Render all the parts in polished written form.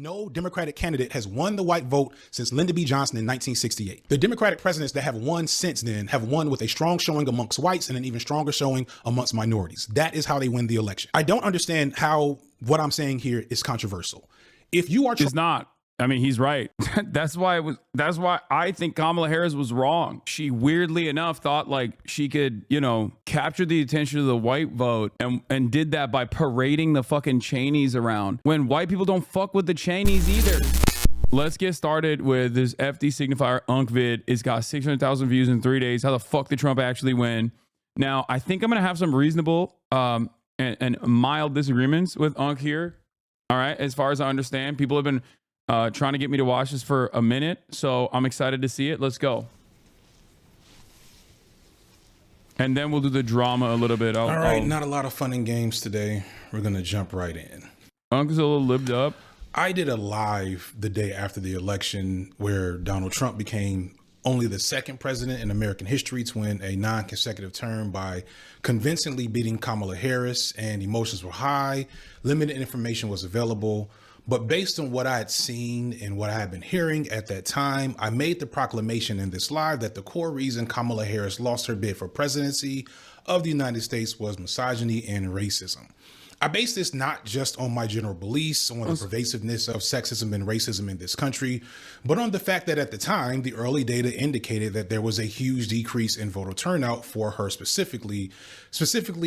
No Democratic candidate has won the white vote since Lyndon B. Johnson in 1968. The Democratic presidents that have won since then have won with a strong showing amongst whites and an even stronger showing amongst minorities. That is how they win the election. I don't understand how what I'm saying here is controversial. If you are... It's not. I mean, he's right. That's why I think Kamala Harris was wrong. She weirdly enough thought like she could, capture the attention of the white vote and did that by parading the fucking Cheneys around when white people don't fuck with the Cheneys either. Let's get started with this F.D Signifier Unk vid. It's got 600,000 views in 3 days. How the fuck did Trump actually win? Now, I think I'm going to have some reasonable and mild disagreements with Unk here. All right. As far as I understand, people have been trying to get me to watch this for a minute, so I'm excited to see it. Let's go. And then we'll do the drama a little bit. All right, not a lot of fun and games today. We're going to jump right in. Uncle's a little lived up. I did a live the day after the election where Donald Trump became only the second president in American history to win a non-consecutive term by convincingly beating Kamala Harris, and emotions were high, limited information was available. But based on what I had seen and what I had been hearing at that time, I made the proclamation in this live that the core reason Kamala Harris lost her bid for presidency of the United States was misogyny and racism. I base this not just on my general beliefs on the pervasiveness of sexism and racism in this country, but on the fact that at the time, the early data indicated that there was a huge decrease in voter turnout for her specifically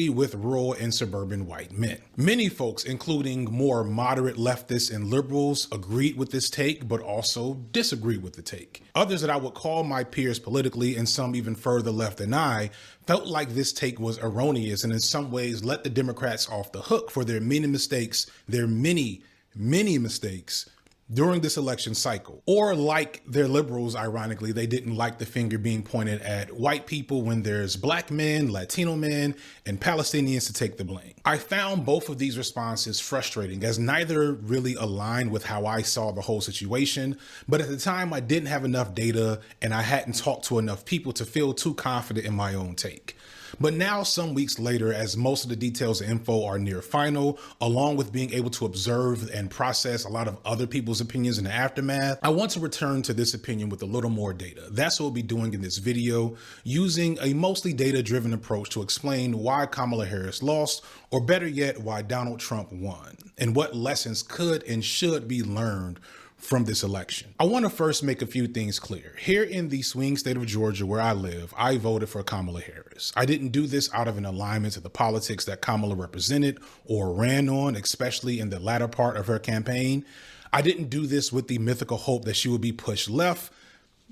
with rural and suburban white men. Many folks, including more moderate leftists and liberals, agreed with this take, but also disagreed with the take. Others that I would call my peers politically, and some even further left than I, felt like this take was erroneous and in some ways let the Democrats off the hook for their many mistakes, many mistakes during this election cycle. Or like their liberals, ironically, they didn't like the finger being pointed at white people when there's black men, Latino men, and Palestinians to take the blame. I found both of these responses frustrating as neither really aligned with how I saw the whole situation. But at the time, I didn't have enough data and I hadn't talked to enough people to feel too confident in my own take. But now, some weeks later, as most of the details and info are near final, along with being able to observe and process a lot of other people's opinions in the aftermath, I want to return to this opinion with a little more data. That's what we'll be doing in this video, using a mostly data-driven approach to explain why Kamala Harris lost, or better yet, why Donald Trump won, and what lessons could and should be learned from this election. I want to first make a few things clear. Here in the swing state of Georgia where I live, I voted for Kamala Harris. I didn't do this out of an alignment to the politics that Kamala represented or ran on, especially in the latter part of her campaign. I didn't do this with the mythical hope that she would be pushed left.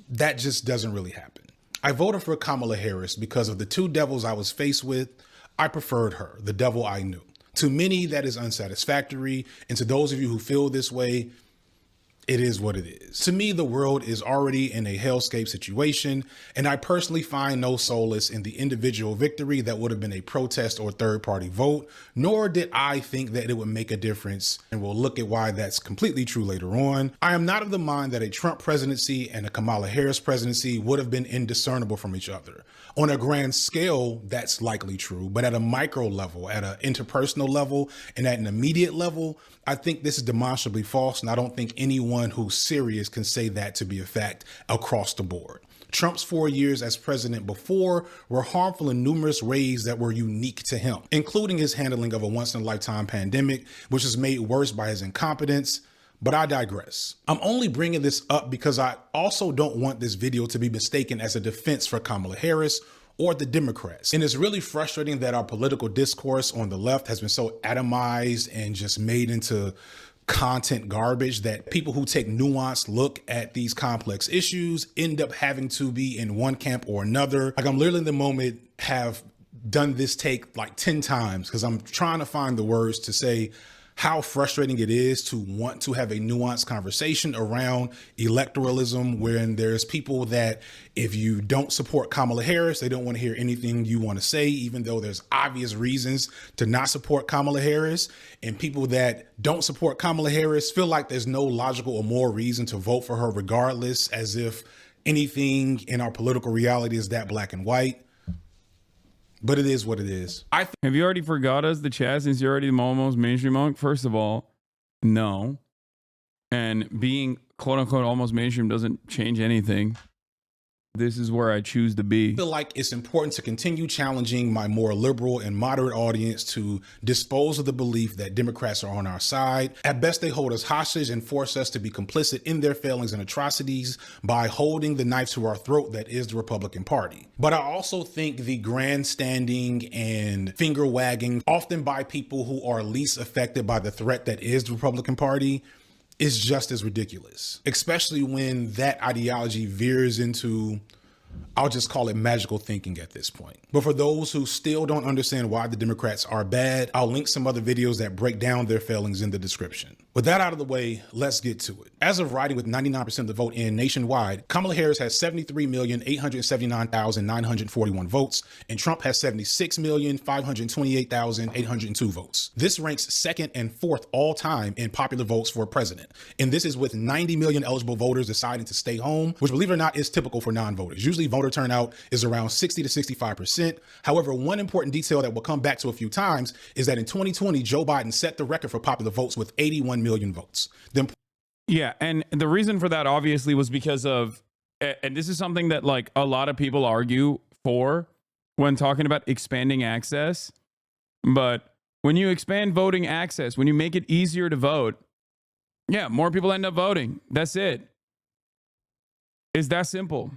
That just doesn't really happen. I voted for Kamala Harris because of the two devils I was faced with. I preferred her, the devil I knew. To many, that is unsatisfactory. And to those of you who feel this way, it is what it is. To me, the world is already in a hellscape situation, and I personally find no solace in the individual victory that would have been a protest or third-party vote, nor did I think that it would make a difference, and we'll look at why that's completely true later on. I am not of the mind that a Trump presidency and a Kamala Harris presidency would have been indiscernible from each other. On a grand scale, that's likely true, but at a micro level, at an interpersonal level, and at an immediate level, I think this is demonstrably false, and I don't think anyone who's serious can say that to be a fact across the board. Trump's 4 years as president before were harmful in numerous ways that were unique to him, including his handling of a once-in-a-lifetime pandemic, which was made worse by his incompetence. But I digress. I'm only bringing this up because I also don't want this video to be mistaken as a defense for Kamala Harris or the Democrats. And it's really frustrating that our political discourse on the left has been so atomized and just made into content garbage that people who take nuanced look at these complex issues end up having to be in one camp or another. Like, I'm literally in the moment have done this take like 10 times because I'm trying to find the words to say how frustrating it is to want to have a nuanced conversation around electoralism when there's people that if you don't support Kamala Harris, they don't want to hear anything you want to say, even though there's obvious reasons to not support Kamala Harris. And people that don't support Kamala Harris feel like there's no logical or moral reason to vote for her regardless, as if anything in our political reality is that black and white. But it is what it is. Have you already forgot us, the chat, since you're already the almost mainstream monk? First of all, no. And being quote unquote almost mainstream doesn't change anything. This is where I choose to be. I feel like it's important to continue challenging my more liberal and moderate audience to dispose of the belief that Democrats are on our side. At best, they hold us hostage and force us to be complicit in their failings and atrocities by holding the knife to our throat that is the Republican Party. But I also think the grandstanding and finger wagging, often by people who are least affected by the threat that is the Republican Party, is just as ridiculous, especially when that ideology veers into, I'll just call it magical thinking at this point. But for those who still don't understand why the Democrats are bad, I'll link some other videos that break down their failings in the description. With that out of the way, let's get to it. As of writing with 99% of the vote in nationwide, Kamala Harris has 73,879,941 votes, and Trump has 76,528,802 votes. This ranks second and fourth all time in popular votes for president. And this is with 90 million eligible voters deciding to stay home, which, believe it or not, is typical for non-voters. Usually voter turnout is around 60 to 65%. However, one important detail that we'll come back to a few times is that in 2020, Joe Biden set the record for popular votes with 81 million votes. Yeah, and the reason for that obviously was because of, and this is something that like a lot of people argue for when talking about expanding access, but when you expand voting access, when you make it easier to vote, yeah, more people end up voting. That's it. It's that simple.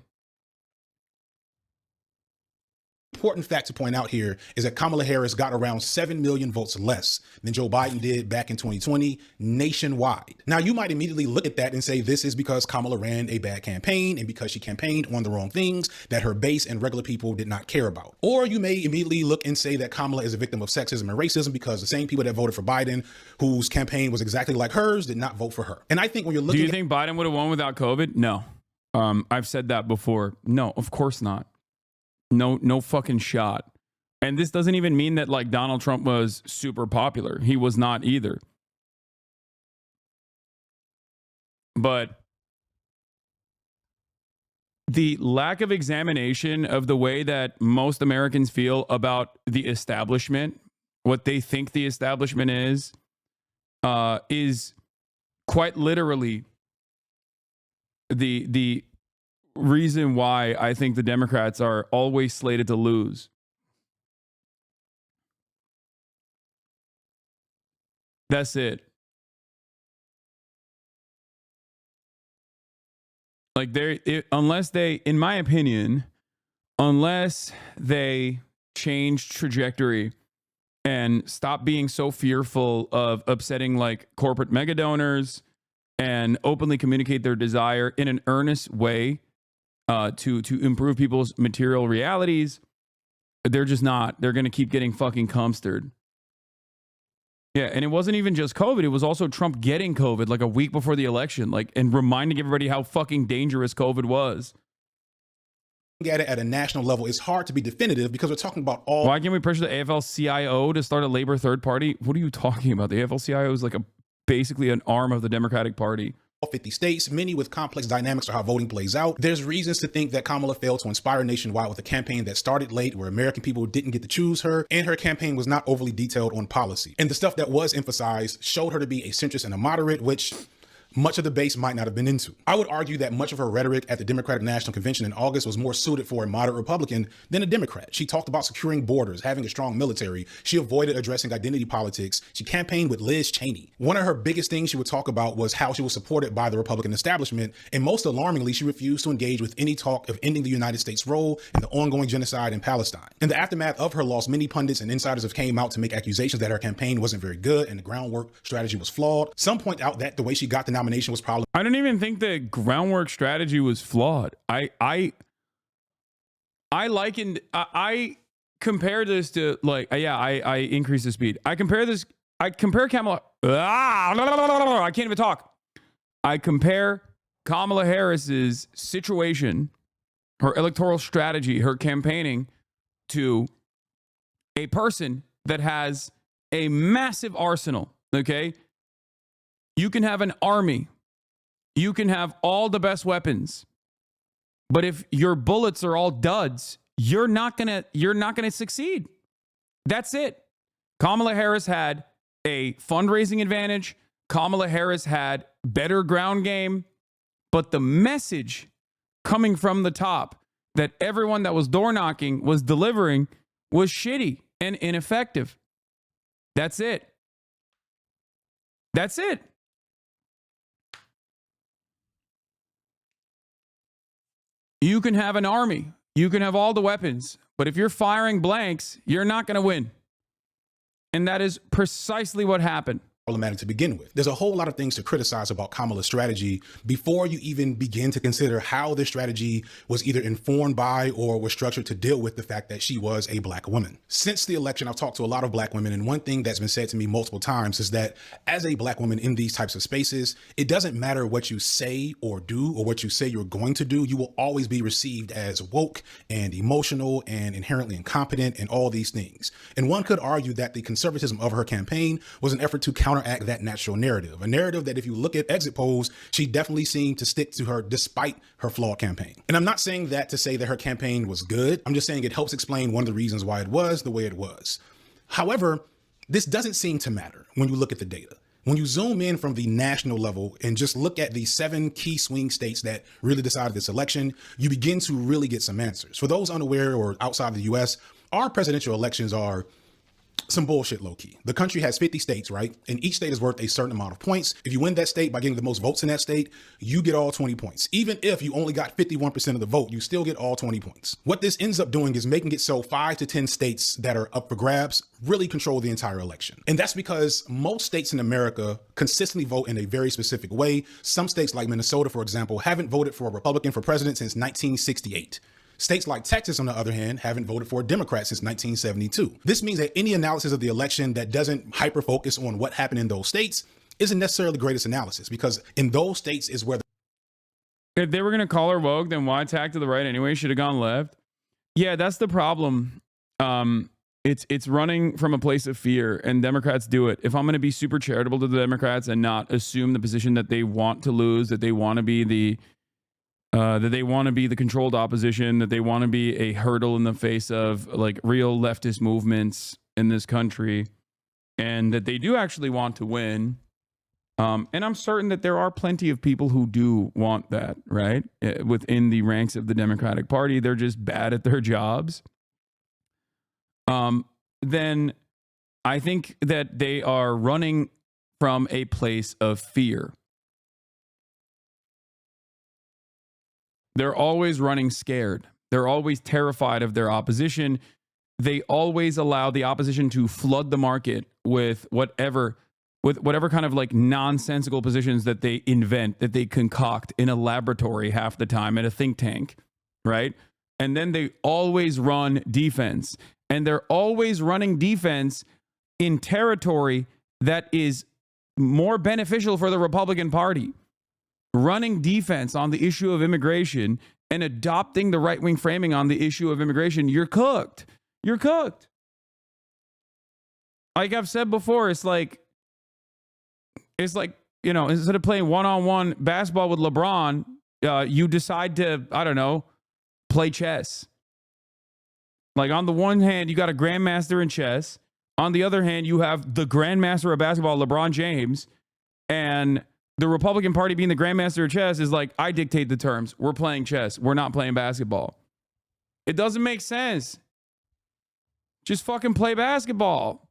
Important fact to point out here is that Kamala Harris got around 7 million votes less than Joe Biden did back in 2020 nationwide. Now, you might immediately look at that and say this is because Kamala ran a bad campaign and because she campaigned on the wrong things that her base and regular people did not care about. Or you may immediately look and say that Kamala is a victim of sexism and racism because the same people that voted for Biden, whose campaign was exactly like hers, did not vote for her. And I think when you're looking Do you think Biden would have won without COVID? No. I've said that before. No, of course not. No fucking shot. And this doesn't even mean that like Donald Trump was super popular. He was not either. But the lack of examination of the way that most Americans feel about the establishment, what they think the establishment is quite literally the reason why I think the Democrats are always slated to lose. That's it. Like unless they, in my opinion, unless they change trajectory and stop being so fearful of upsetting like corporate mega donors and openly communicate their desire in an earnest way to improve people's material realities, they're just not. They're going to keep getting fucking comstered. Yeah, and it wasn't even just COVID. It was also Trump getting COVID like a week before the election, like, and reminding everybody how fucking dangerous COVID was. At it at a national level, it's hard to be definitive because we're talking about all. Why can't we pressure the AFL-CIO to start a labor third party? What are you talking about? The AFL-CIO is like basically an arm of the Democratic Party. 50 states, many with complex dynamics of how voting plays out. There's reasons to think that Kamala failed to inspire nationwide with a campaign that started late, where American people didn't get to choose her, and her campaign was not overly detailed on policy. And the stuff that was emphasized showed her to be a centrist and a moderate, which much of the base might not have been into. I would argue that much of her rhetoric at the Democratic National Convention in August was more suited for a moderate Republican than a Democrat. She talked about securing borders, having a strong military. She avoided addressing identity politics. She campaigned with Liz Cheney. One of her biggest things she would talk about was how she was supported by the Republican establishment, and most alarmingly, she refused to engage with any talk of ending the United States' role in the ongoing genocide in Palestine. In the aftermath of her loss, many pundits and insiders have came out to make accusations that her campaign wasn't very good and the groundwork strategy was flawed. Some point out that the way she got the nomination was problematic. I don't even think the groundwork strategy was flawed. I compare this to like, I increase the speed. I compare Kamala. I can't even talk. I compare Kamala Harris's situation, her electoral strategy, her campaigning to a person that has a massive arsenal. Okay. You can have an army. You can have all the best weapons, but if your bullets are all duds, you're not gonna succeed. That's it. Kamala Harris had a fundraising advantage, Kamala Harris had better ground game, but the message coming from the top that everyone that was door knocking was delivering was shitty and ineffective. That's it. That's it. You can have an army. You can have all the weapons. But if you're firing blanks, you're not going to win. And that is precisely what happened. Problematic to begin with. There's a whole lot of things to criticize about Kamala's strategy before you even begin to consider how this strategy was either informed by or was structured to deal with the fact that she was a black woman. Since the election, I've talked to a lot of black women, and one thing that's been said to me multiple times is that as a black woman in these types of spaces, it doesn't matter what you say or do or what you say you're going to do, you will always be received as woke and emotional and inherently incompetent and all these things. And one could argue that the conservatism of her campaign was an effort to counteract that natural narrative, a narrative that if you look at exit polls, she definitely seemed to stick to her despite her flawed campaign. And I'm not saying that to say that her campaign was good. I'm just saying it helps explain one of the reasons why it was the way it was. However, this doesn't seem to matter when you look at the data. When you zoom in from the national level and just look at the 7 key swing states that really decided this election, you begin to really get some answers. For those unaware or outside the US, our presidential elections are some bullshit low key. The country has 50 states, right? And each state is worth a certain amount of points. If you win that state by getting the most votes in that state, you get all 20 points. Even if you only got 51% of the vote, you still get all 20 points. What this ends up doing is making it so 5 to 10 states that are up for grabs really control the entire election. And that's because most states in America consistently vote in a very specific way. Some states like Minnesota, for example, haven't voted for a Republican for president since 1968. States like Texas, on the other hand, haven't voted for a Democrat since 1972. This means that any analysis of the election that doesn't hyper-focus on what happened in those states isn't necessarily the greatest analysis, because in those states is where if they were going to call her woke, then why tack to the right anyway? Should have gone left. Yeah, that's the problem. It's running from a place of fear, and Democrats do it. If I'm going to be super charitable to the Democrats and not assume the position that they want to lose, that they want to be the controlled opposition, that they want to be a hurdle in the face of like real leftist movements in this country, and that they do actually want to win. And I'm certain that there are plenty of people who do want that, right? Within the ranks of the Democratic Party, they're just bad at their jobs. Then I think that they are running from a place of fear. They're always running scared. They're always terrified of their opposition. They always allow the opposition to flood the market with whatever kind of like nonsensical positions that they invent, that they concoct in a laboratory half the time at a think tank, right? And then they always run defense. And they're always running defense in territory that is more beneficial for the Republican Party. Running defense on the issue of immigration and adopting the right-wing framing on the issue of immigration, you're cooked. You're cooked. Like I've said before, it's like, you know, instead of playing one-on-one basketball with LeBron, you decide to, I don't know, play chess. Like on the one hand, you got a grandmaster in chess. On the other hand, you have the grandmaster of basketball, LeBron James, and the Republican Party being the grandmaster of chess is like, I dictate the terms. We're playing chess. We're not playing basketball. It doesn't make sense. Just fucking play basketball.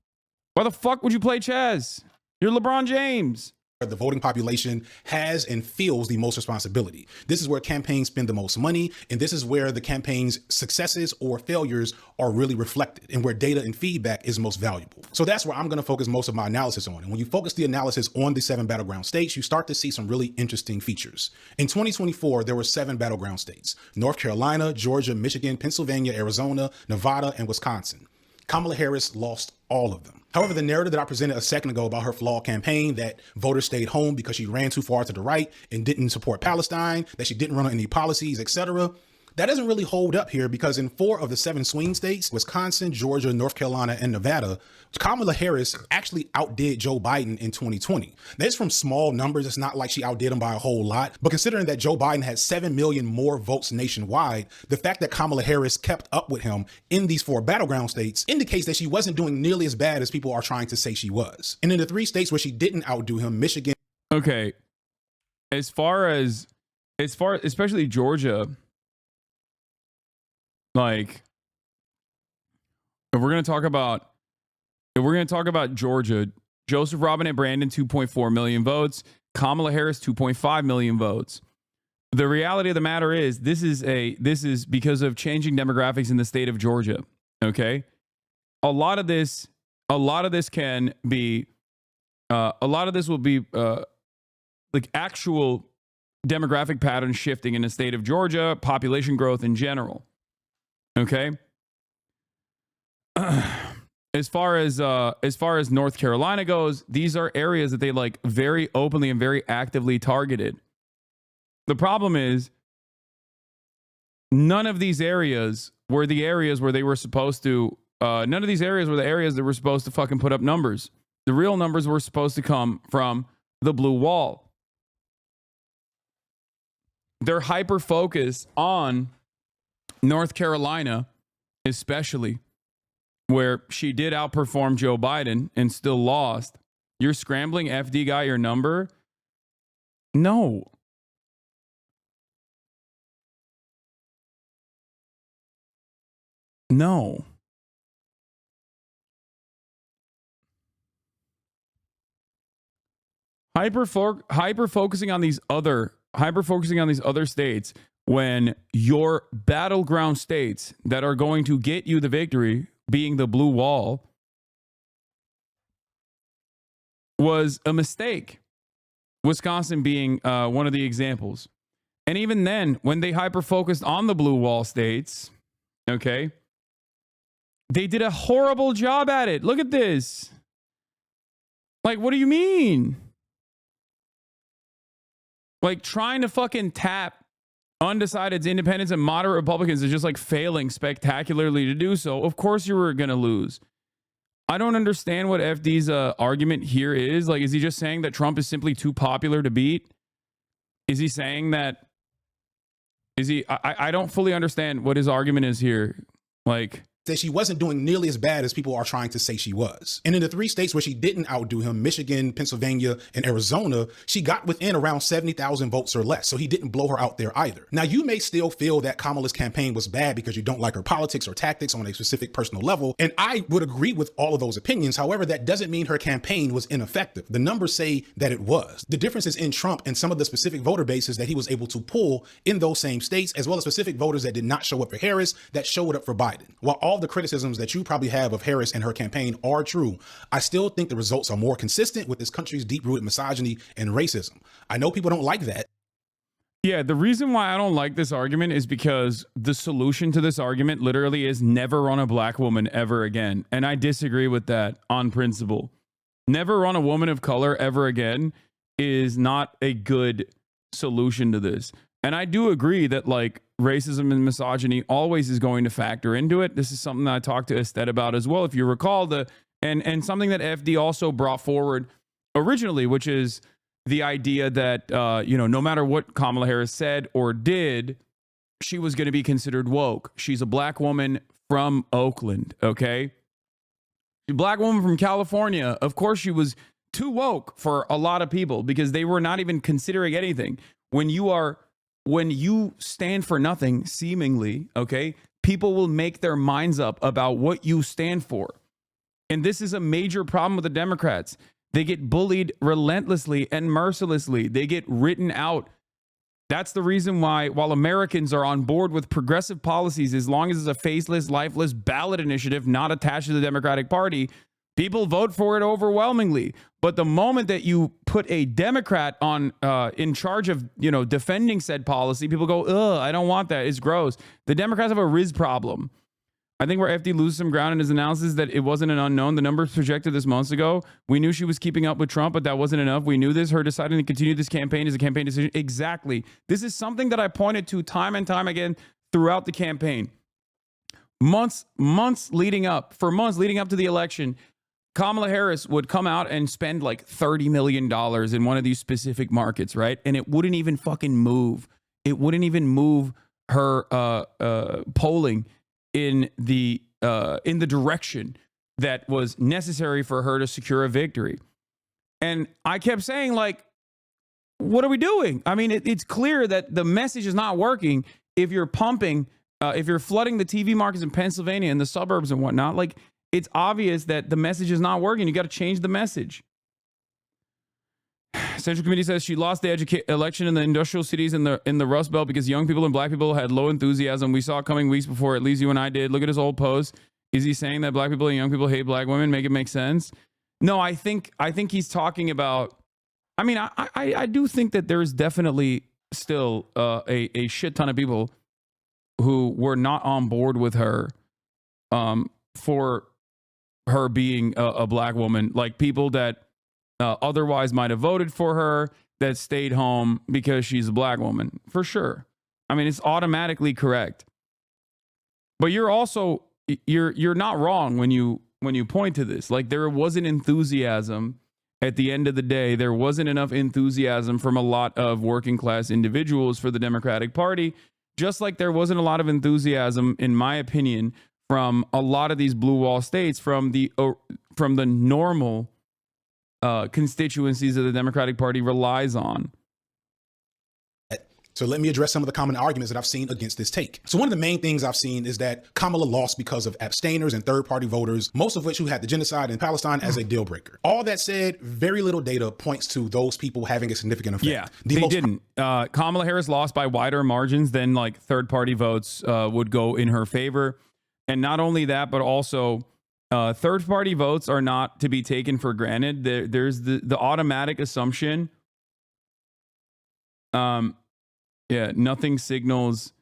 Why the fuck would you play chess? You're LeBron James. The voting population has and feels the most responsibility. This is where campaigns spend the most money, and this is where the campaign's successes or failures are really reflected, and where data and feedback is most valuable. So that's where I'm going to focus most of my analysis on. And when you focus the analysis on the 7 battleground states, you start to see some really interesting features. In 2024, there were 7 battleground states: North Carolina, Georgia, Michigan, Pennsylvania, Arizona, Nevada, and Wisconsin. Kamala Harris lost all of them. However, the narrative that I presented a second ago about her flawed campaign, that voters stayed home because she ran too far to the right and didn't support Palestine, that she didn't run on any policies, etc., that doesn't really hold up here because in 4 of the 7 swing states, Wisconsin, Georgia, North Carolina, and Nevada, Kamala Harris actually outdid Joe Biden in 2020. That's from small numbers. It's not like she outdid him by a whole lot. But considering that Joe Biden had 7 million more votes nationwide, the fact that Kamala Harris kept up with him in these 4 battleground states indicates that she wasn't doing nearly as bad as people are trying to say she was. And in the 3 states where she didn't outdo him, Michigan. Okay. As far as especially Georgia, like if we're going to talk about Georgia, Joseph Robinette Brandon, 2.4 million votes, Kamala Harris, 2.5 million votes. The reality of the matter is this is because of changing demographics in the state of Georgia. Okay. A lot of this can be, a lot of this will be like actual demographic patterns shifting in the state of Georgia, population growth in general. Okay. As far as North Carolina goes, these are areas that they like very openly and very actively targeted. The problem is none of these areas were the areas where they were supposed to, none of these areas were the areas that were supposed to fucking put up numbers. The real numbers were supposed to come from the blue wall. They're hyper-focused on North Carolina, especially, where she did outperform Joe Biden and still lost. You're scrambling, FD got your number? No. No. Hyper-focusing on these other states when your battleground states that are going to get you the victory, being the blue wall, was a mistake. Wisconsin being one of the examples. And even then, when they hyper-focused on the blue wall states, okay, they did a horrible job at it. Look at this. Like, what do you mean? Like, trying to fucking tap undecideds, independents, and moderate Republicans is just like failing spectacularly to do so. Of course you were going to lose. I don't understand what FD's argument here is. Like, is he just saying that Trump is simply too popular to beat? Is he saying that? I don't fully understand what his argument is here. Like, that she wasn't doing nearly as bad as people are trying to say she was. And in the 3 states where she didn't outdo him, Michigan, Pennsylvania, and Arizona, she got within around 70,000 votes or less. So he didn't blow her out there either. Now, you may still feel that Kamala's campaign was bad because you don't like her politics or tactics on a specific personal level. And I would agree with all of those opinions. However, that doesn't mean her campaign was ineffective. The numbers say that it was. The difference is in Trump and some of the specific voter bases that he was able to pull in those same states, as well as specific voters that did not show up for Harris that showed up for Biden. While all the criticisms that you probably have of Harris and her campaign are true, I still think the results are more consistent with this country's deep-rooted misogyny and racism. I know people don't like that. Yeah, the reason why I don't like this argument is because the solution to this argument literally is never run a black woman ever again. And I disagree with that on principle. Never run a woman of color ever again is not a good solution to this. And I do agree that like racism and misogyny always is going to factor into it. This is something that I talked to Estet about as well. If you recall, and something that FD also brought forward originally, which is the idea that, no matter what Kamala Harris said or did, she was going to be considered woke. She's a black woman from Oakland. Okay. A black woman from California. Of course, she was too woke for a lot of people because they were not even considering anything. When you stand for nothing, seemingly, okay, people will make their minds up about what you stand for. And this is a major problem with the Democrats. They get bullied relentlessly and mercilessly. They get written out. That's the reason why, while Americans are on board with progressive policies, as long as it's a faceless, lifeless ballot initiative not attached to the Democratic Party, people vote for it overwhelmingly. But the moment that you put a Democrat on in charge of, defending said policy, people go, ugh, I don't want that. It's gross. The Democrats have a Riz problem. I think where FD loses some ground in his analysis that it wasn't an unknown. The numbers projected this months ago. We knew she was keeping up with Trump, but that wasn't enough. We knew this. Her deciding to continue this campaign is a campaign decision. Exactly. This is something that I pointed to time and time again throughout the campaign. Months leading up to the election, Kamala Harris would come out and spend like $30 million in one of these specific markets, right? And it wouldn't even fucking move. It wouldn't even move her polling in the direction that was necessary for her to secure a victory. And I kept saying, like, what are we doing? I mean, it's clear that the message is not working if you're pumping, if you're flooding the TV markets in Pennsylvania and the suburbs and whatnot. Like, it's obvious that the message is not working. You got to change the message. Central Committee says she lost the election in the industrial cities in the Rust Belt because young people and black people had low enthusiasm. We saw it coming weeks before, at least you and I did. Look at his old post. Is he saying that black people and young people hate black women? Make it make sense? No, I think he's talking about, I mean, I do think that there's definitely still a shit ton of people who were not on board with her for her being a black woman, like people that otherwise might have voted for her that stayed home because she's a black woman, for sure. I mean, it's automatically correct. But you're also, you're not wrong when you point to this. Like, there wasn't enthusiasm at the end of the day. There wasn't enough enthusiasm from a lot of working class individuals for the Democratic Party, just like there wasn't a lot of enthusiasm, in my opinion, from a lot of these blue wall states, from the normal constituencies that the Democratic Party relies on. So let me address some of the common arguments that I've seen against this take. So one of the main things I've seen is that Kamala lost because of abstainers and third-party voters, most of which who had the genocide in Palestine as a deal breaker. All that said, very little data points to those people having a significant effect. Yeah, they didn't. Kamala Harris lost by wider margins than like third-party votes would go in her favor. And not only that, but also third-party votes are not to be taken for granted. There's the automatic assumption. Yeah, nothing signals.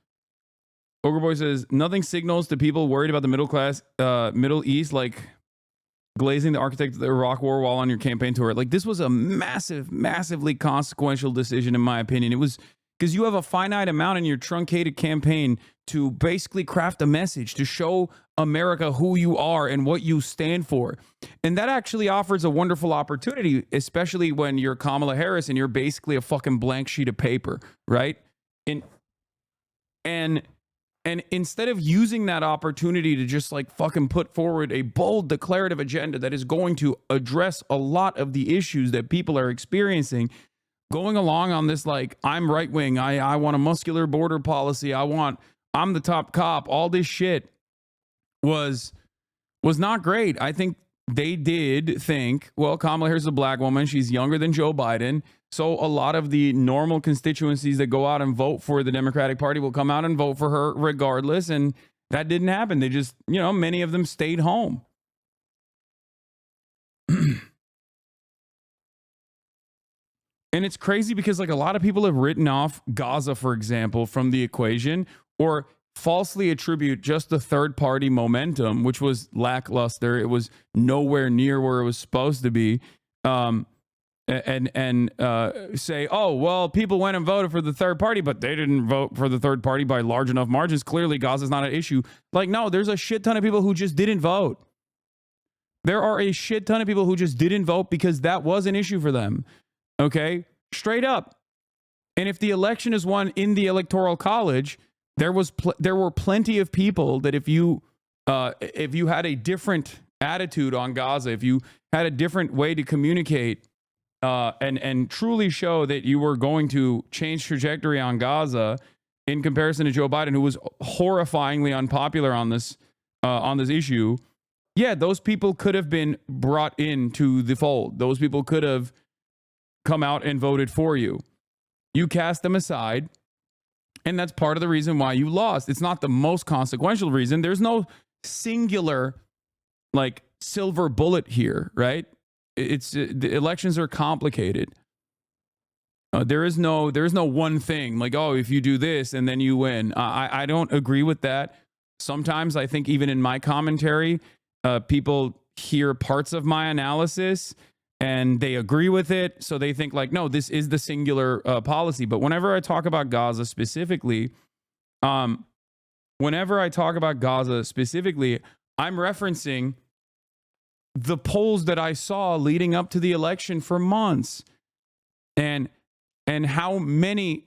Ogre Boy says, nothing signals to people worried about the Middle East, like glazing the architect of the Iraq War while on your campaign tour. Like, this was a massively consequential decision, in my opinion. It was because you have a finite amount in your truncated campaign to basically craft a message, to show America who you are and what you stand for. And that actually offers a wonderful opportunity, especially when you're Kamala Harris and you're basically a fucking blank sheet of paper, right? And instead of using that opportunity to just like fucking put forward a bold declarative agenda that is going to address a lot of the issues that people are experiencing, going along on this like, I'm right wing, I want a muscular border policy, I'm the top cop, all this shit was not great. I think they did think, well, Kamala Harris is a black woman, she's younger than Joe Biden, so a lot of the normal constituencies that go out and vote for the Democratic Party will come out and vote for her regardless, and that didn't happen. They just, many of them stayed home. And it's crazy because like a lot of people have written off Gaza, for example, from the equation, or falsely attribute just the third party momentum, which was lackluster. It was nowhere near where it was supposed to be. And say, oh, well, people went and voted for the third party, but they didn't vote for the third party by large enough margins. Clearly, Gaza's not an issue. Like, no, there's a shit ton of people who just didn't vote. There are a shit ton of people who just didn't vote because that was an issue for them. Okay? Straight up. And if the election is won in the Electoral College, there were plenty of people that if you had a different attitude on Gaza, if you had a different way to communicate and truly show that you were going to change trajectory on Gaza in comparison to Joe Biden, who was horrifyingly unpopular on this issue, yeah, those people could have been brought into the fold. Those people could have come out and voted for you. You cast them aside, and that's part of the reason why you lost. It's not the most consequential reason. There's no singular, like, silver bullet here, right? The elections are complicated. There is no one thing like, oh, if you do this and then you win. I don't agree with that. Sometimes I think even in my commentary, people hear parts of my analysis and they agree with it. So they think like, no, this is the singular policy. But whenever I talk about Gaza specifically, whenever I talk about Gaza specifically, I'm referencing the polls that I saw leading up to the election for months. And how many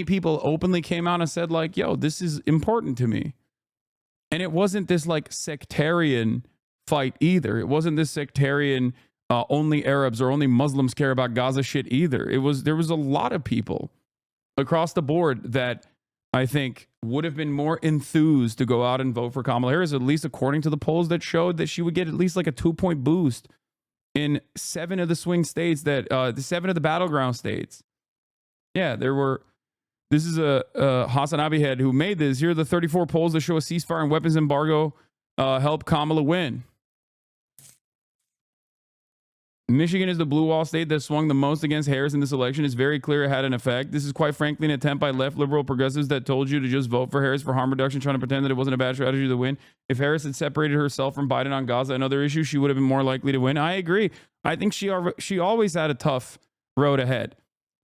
people openly came out and said, like, yo, this is important to me. And it wasn't this like sectarian fight either. It wasn't this sectarian only Arabs or only Muslims care about Gaza shit either. There was a lot of people across the board that I think would have been more enthused to go out and vote for Kamala Harris, at least according to the polls that showed that she would get at least like a 2-point boost in 7 of the swing states, that the 7 of the battleground states. Yeah, there were. This is a HasanAbi head who made this. Here are the 34 polls that show a ceasefire and weapons embargo help Kamala win. Michigan is the blue wall state that swung the most against Harris in this election. It's very clear it had an effect. This is quite frankly an attempt by left liberal progressives that told you to just vote for Harris for harm reduction, trying to pretend that it wasn't a bad strategy to win. If Harris had separated herself from Biden on Gaza and other issues, she would have been more likely to win. I agree. I think she always had a tough road ahead.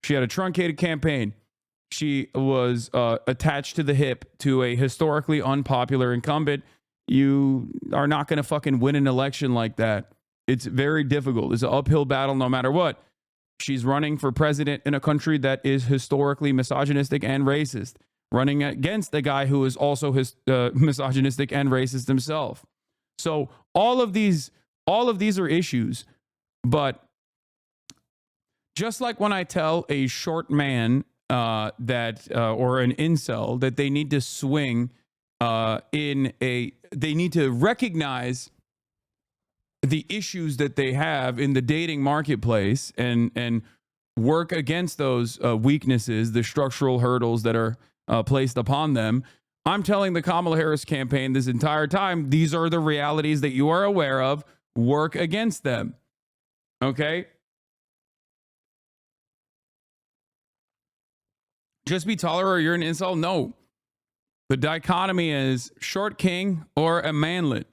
She had a truncated campaign. She was attached to the hip to a historically unpopular incumbent. You are not going to fucking win an election like that. It's very difficult. It's an uphill battle no matter what. She's running for president in a country that is historically misogynistic and racist, running against a guy who is also misogynistic and racist himself. So all of these are issues, but just like when I tell a short man or an incel that they need to swing they need to recognize the issues that they have in the dating marketplace and work against those weaknesses, the structural hurdles that are placed upon them. I'm telling the Kamala Harris campaign this entire time, these are the realities that you are aware of. Work against them. Okay? Just be taller or you're an incel? No. The dichotomy is short king or a manlet.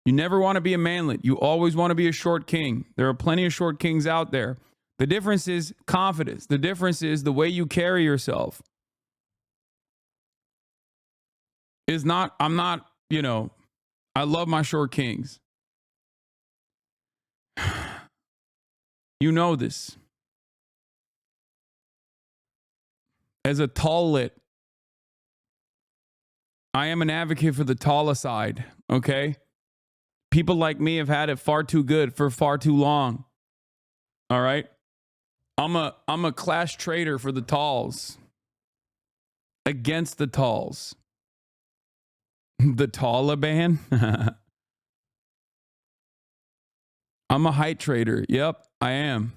You never want to be a manlet. You always want to be a short king. There are plenty of short kings out there. The difference is confidence. The difference is the way you carry yourself. I'm not, I love my short kings. You know this. As a tall lit, I am an advocate for the taller side, okay? People like me have had it far too good for far too long. All right? I'm a class traitor for the talls. Against the talls. The Taliban? I'm a height trader. Yep, I am.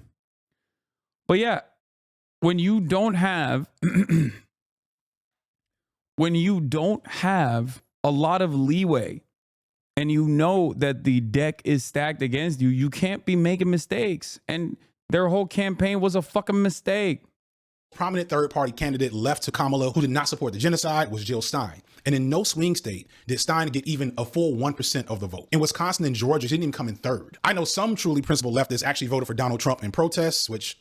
But yeah, when you don't have a lot of leeway and you know that the deck is stacked against you, you can't be making mistakes. And their whole campaign was a fucking mistake. Prominent third-party candidate left to Kamala who did not support the genocide was Jill Stein. And in no swing state did Stein get even a full 1% of the vote. In Wisconsin and Georgia, she didn't even come in third. I know some truly principled leftists actually voted for Donald Trump in protests, which,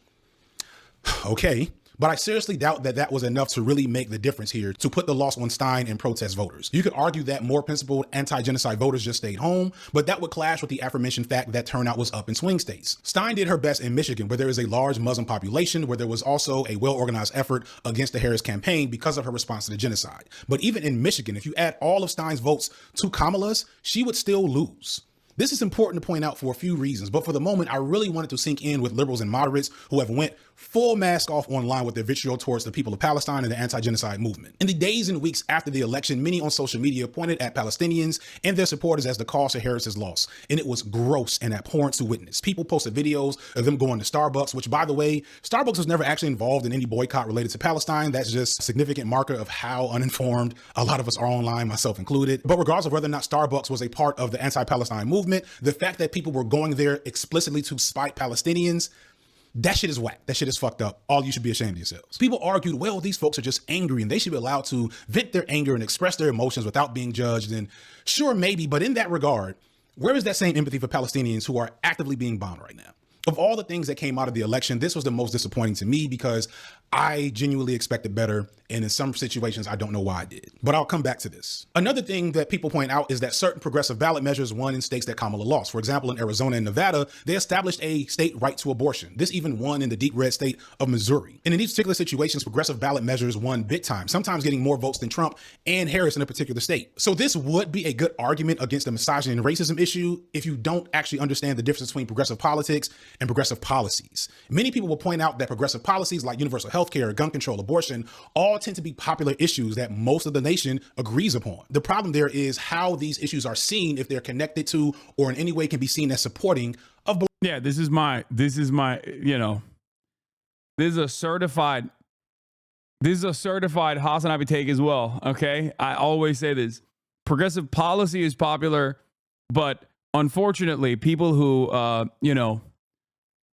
okay. But I seriously doubt that that was enough to really make the difference here to put the loss on Stein and protest voters. You could argue that more principled anti-genocide voters just stayed home, but that would clash with the aforementioned fact that turnout was up in swing states. Stein did her best in Michigan, where there is a large Muslim population, where there was also a well-organized effort against the Harris campaign because of her response to the genocide. But even in Michigan, if you add all of Stein's votes to Kamala's, she would still lose. This is important to point out for a few reasons, but for the moment, I really wanted to sink in with liberals and moderates who have went full mask off online with their vitriol towards the people of Palestine and the anti-genocide movement. In the days and weeks after the election, many on social media pointed at Palestinians and their supporters as the cause of Harris's loss, and it was gross and abhorrent to witness. People posted videos of them going to Starbucks, which, by the way, Starbucks was never actually involved in any boycott related to Palestine. That's just a significant marker of how uninformed a lot of us are online, myself included. But regardless of whether or not Starbucks was a part of the anti-Palestine movement, the fact that people were going there explicitly to spite Palestinians, that shit is whack. That shit is fucked up. All you should be ashamed of yourselves. People argued, well, these folks are just angry and they should be allowed to vent their anger and express their emotions without being judged. And sure, maybe, but in that regard, where is that same empathy for Palestinians who are actively being bombed right now? Of all the things that came out of the election, this was the most disappointing to me because I genuinely expected better And in some situations, I don't know why I did. But I'll come back to this. Another thing that people point out is that certain progressive ballot measures won in states that Kamala lost. For example, in Arizona and Nevada, they established a state right to abortion. This even won in the deep red state of Missouri. And in these particular situations, progressive ballot measures won big time, sometimes getting more votes than Trump and Harris in a particular state. So this would be a good argument against the misogyny and racism issue if you don't actually understand the difference between progressive politics and progressive policies. Many people will point out that progressive policies like universal health care, gun control, abortion, all tend to be popular issues that most of the nation agrees upon. The problem there is how these issues are seen, if they're connected to or in any way can be seen as supporting of. Yeah, this is my, you know, this is a certified HasanAbi take as well. Okay. I always say this. Progressive policy is popular, but unfortunately, people who, you know,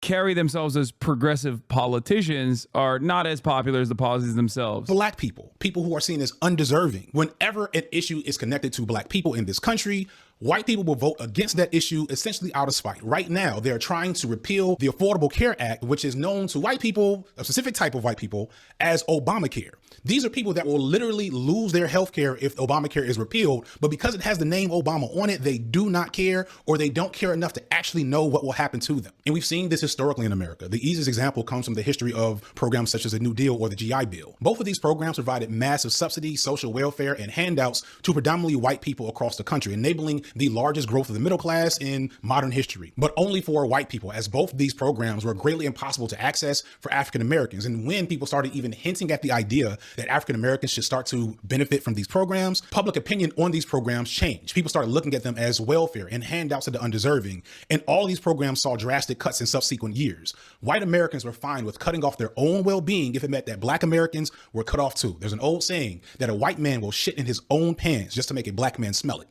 carry themselves as progressive politicians are not as popular as the policies themselves. Black people who are seen as undeserving. Whenever an issue is connected to black people in this country, white people will vote against that issue essentially out of spite. Right now, they're trying to repeal the Affordable Care Act, which is known to white people, a specific type of white people, as Obamacare. These are people that will literally lose their health care if Obamacare is repealed, but because it has the name Obama on it, they do not care, or they don't care enough to actually know what will happen to them. And we've seen this historically in America. The easiest example comes from the history of programs such as the New Deal or the GI Bill. Both of these programs provided massive subsidies, social welfare, and handouts to predominantly white people across the country, enabling the largest growth of the middle class in modern history, but only for white people, as both of these programs were greatly impossible to access for African Americans. And when people started even hinting at the idea that African Americans should start to benefit from these programs, public opinion on these programs changed. People started looking at them as welfare and handouts to the undeserving. And all these programs saw drastic cuts in subsequent years. White Americans were fine with cutting off their own well-being if it meant that black Americans were cut off too. There's an old saying that a white man will shit in his own pants just to make a black man smell it.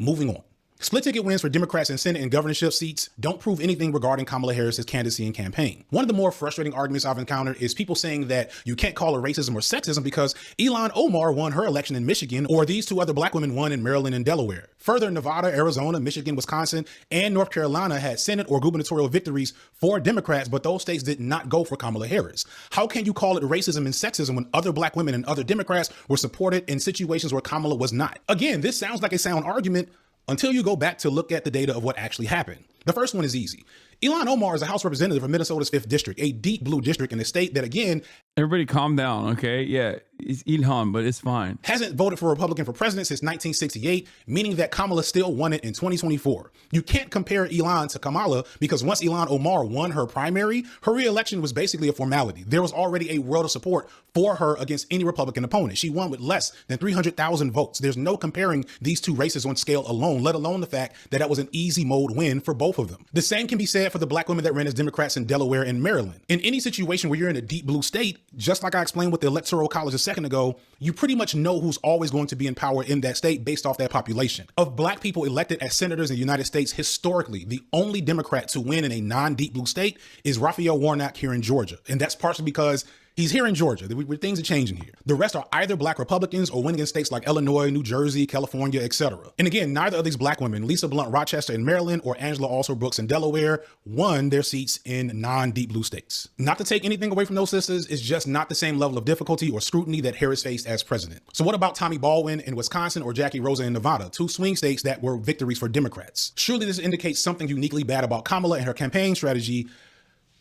Moving on. Split ticket wins for Democrats in Senate and governorship seats don't prove anything regarding Kamala Harris's candidacy and campaign. One of the more frustrating arguments I've encountered is people saying that you can't call it racism or sexism because Ilhan Omar won her election in Michigan, or these two other black women won in Maryland and Delaware. Further, Nevada, Arizona, Michigan, Wisconsin, and North Carolina had Senate or gubernatorial victories for Democrats, but those states did not go for Kamala Harris. How can you call it racism and sexism when other black women and other Democrats were supported in situations where Kamala was not? Again, this sounds like a sound argument until you go back to look at the data of what actually happened. The first one is easy. Ilhan Omar is a House representative of Minnesota's 5th District, a deep blue district in a state that, again, everybody calm down, okay? Yeah, it's Ilhan, but it's fine. Hasn't voted for a Republican for president since 1968, meaning that Kamala still won it in 2024. You can't compare Ilhan to Kamala because once Ilhan Omar won her primary, her re-election was basically a formality. There was already a world of support for her against any Republican opponent. She won with less than 300,000 votes. There's no comparing these two races on scale alone, let alone the fact that that was an easy mode win for both of them. The same can be said for the black women that ran as Democrats in Delaware and Maryland. In any situation where you're in a deep blue state, just like I explained with the Electoral College a second ago, you pretty much know who's always going to be in power in that state based off that population. Of black people elected as senators in the United States, historically, the only Democrat to win in a non-deep blue state is Raphael Warnock here in Georgia. And that's partially because he's here in Georgia, where things are changing here. The rest are either black Republicans or winning in states like Illinois, New Jersey, California, etc. And again, neither of these black women, Lisa Blunt Rochester in Maryland or Angela Alsor Brooks in Delaware, won their seats in non-deep blue states. Not to take anything away from those sisters, it's just not the same level of difficulty or scrutiny that Harris faced as president. So what about Tommy Baldwin in Wisconsin or Jackie Rosa in Nevada, two swing states that were victories for Democrats? Surely this indicates something uniquely bad about Kamala and her campaign strategy.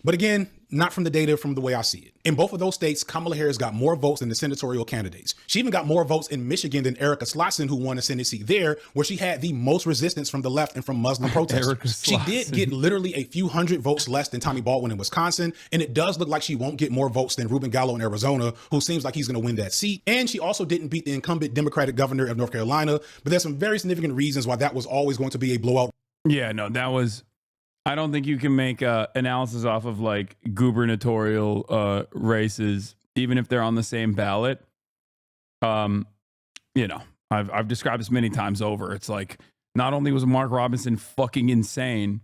But again, not from the data, from the way I see it. In both of those states, Kamala Harris got more votes than the senatorial candidates. She even got more votes in Michigan than Erica Slotson, who won a Senate seat there, where she had the most resistance from the left and from Muslim protesters. She did get literally a few hundred votes less than Tommy Baldwin in Wisconsin, and it does look like she won't get more votes than Ruben Gallo in Arizona, who seems like he's going to win that seat. And she also didn't beat the incumbent Democratic governor of North Carolina, but there's some very significant reasons why that was always going to be a blowout. Yeah, no, that was... I don't think you can make analysis off of like gubernatorial races, even if they're on the same ballot. You know, I've described this many times over. It's like, not only was Mark Robinson fucking insane,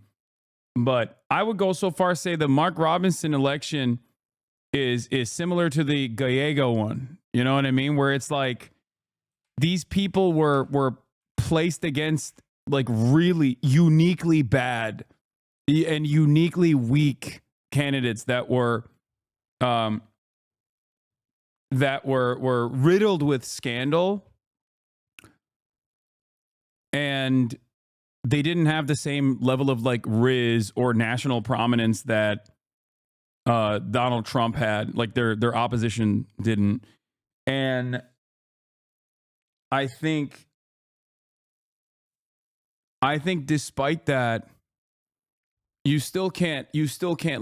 but I would go so far as say the Mark Robinson election is similar to the Gallego one. You know what I mean? Where it's like these people were placed against like really uniquely bad and uniquely weak candidates that were that were riddled with scandal, and they didn't have the same level of like riz or national prominence that Donald Trump had. Like their opposition didn't. And I think despite that, you still can't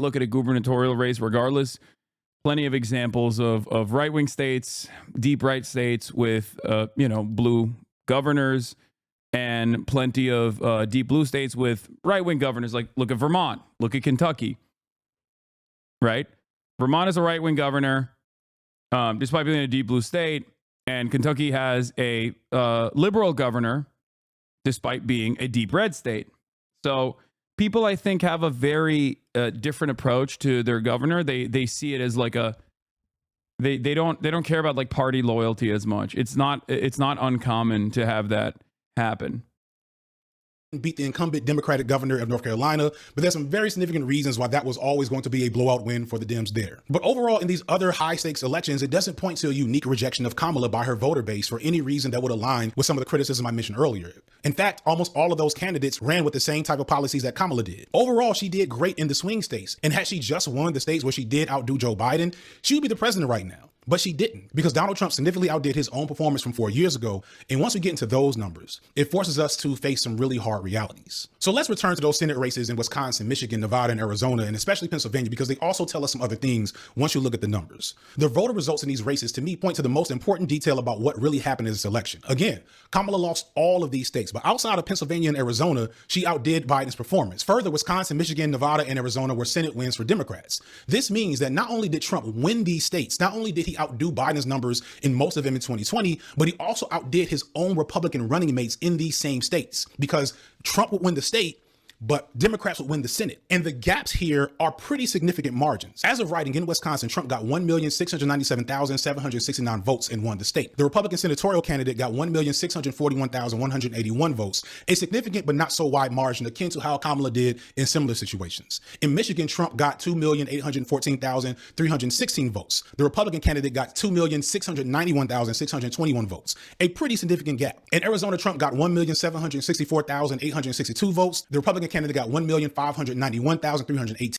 look at a gubernatorial race regardless. Plenty of examples of right-wing states, deep right states with blue governors, and plenty of deep blue states with right-wing governors. Like look at Vermont, look at Kentucky. Right? Vermont is a right-wing governor, despite being a deep blue state, and Kentucky has a liberal governor, despite being a deep red state. So people, I think, have a very different approach to their governor. They see it as like they don't care about like party loyalty as much. It's not uncommon to have that happen. Beat the incumbent Democratic governor of North Carolina, but there's some very significant reasons why that was always going to be a blowout win for the Dems there. But overall, in these other high stakes elections, it doesn't point to a unique rejection of Kamala by her voter base for any reason that would align with some of the criticism I mentioned earlier. In fact, almost all of those candidates ran with the same type of policies that Kamala did. Overall, she did great in the swing states, and had she just won the states where she did outdo Joe Biden, she would be the president right now. But she didn't, because Donald Trump significantly outdid his own performance from 4 years ago. And once we get into those numbers, it forces us to face some really hard realities. So let's return to those Senate races in Wisconsin, Michigan, Nevada, and Arizona, and especially Pennsylvania, because they also tell us some other things once you look at the numbers. The voter results in these races, to me, point to the most important detail about what really happened in this election. Again, Kamala lost all of these states, but outside of Pennsylvania and Arizona, she outdid Biden's performance. Further, Wisconsin, Michigan, Nevada, and Arizona were Senate wins for Democrats. This means that not only did Trump win these states, not only did he outdo Biden's numbers in most of them in 2020, but he also outdid his own Republican running mates in these same states, because Trump would win the state, but Democrats would win the Senate. And the gaps here are pretty significant margins. As of writing, in Wisconsin, Trump got 1,697,769 votes and won the state. The Republican senatorial candidate got 1,641,181 votes, a significant but not so wide margin akin to how Kamala did in similar situations. In Michigan, Trump got 2,814,316 votes. The Republican candidate got 2,691,621 votes, a pretty significant gap. In Arizona, Trump got 1,764,862 votes. The Republican candidate got 1,591,318.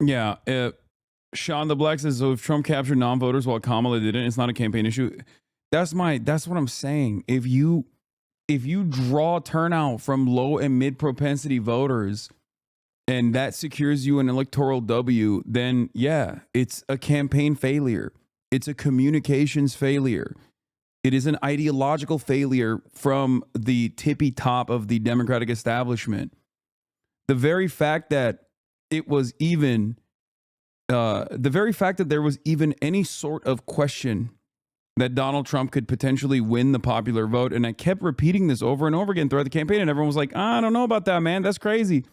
Yeah. Sean the Black says, so if Trump captured non-voters while Kamala didn't, it's not a campaign issue. That's what I'm saying. If you draw turnout from low and mid propensity voters and that secures you an electoral W, then yeah, it's a campaign failure. It's a communications failure. It is an ideological failure from the tippy top of the Democratic establishment. The very fact that it was even, the very fact that there was even any sort of question that Donald Trump could potentially win the popular vote, and I kept repeating this over and over again throughout the campaign, and everyone was like, I don't know about that, man. That's crazy.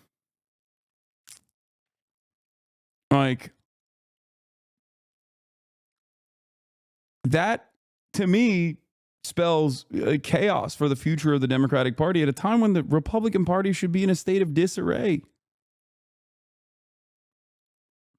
Like, that, to me, spells chaos for the future of the Democratic Party at a time when the Republican Party should be in a state of disarray.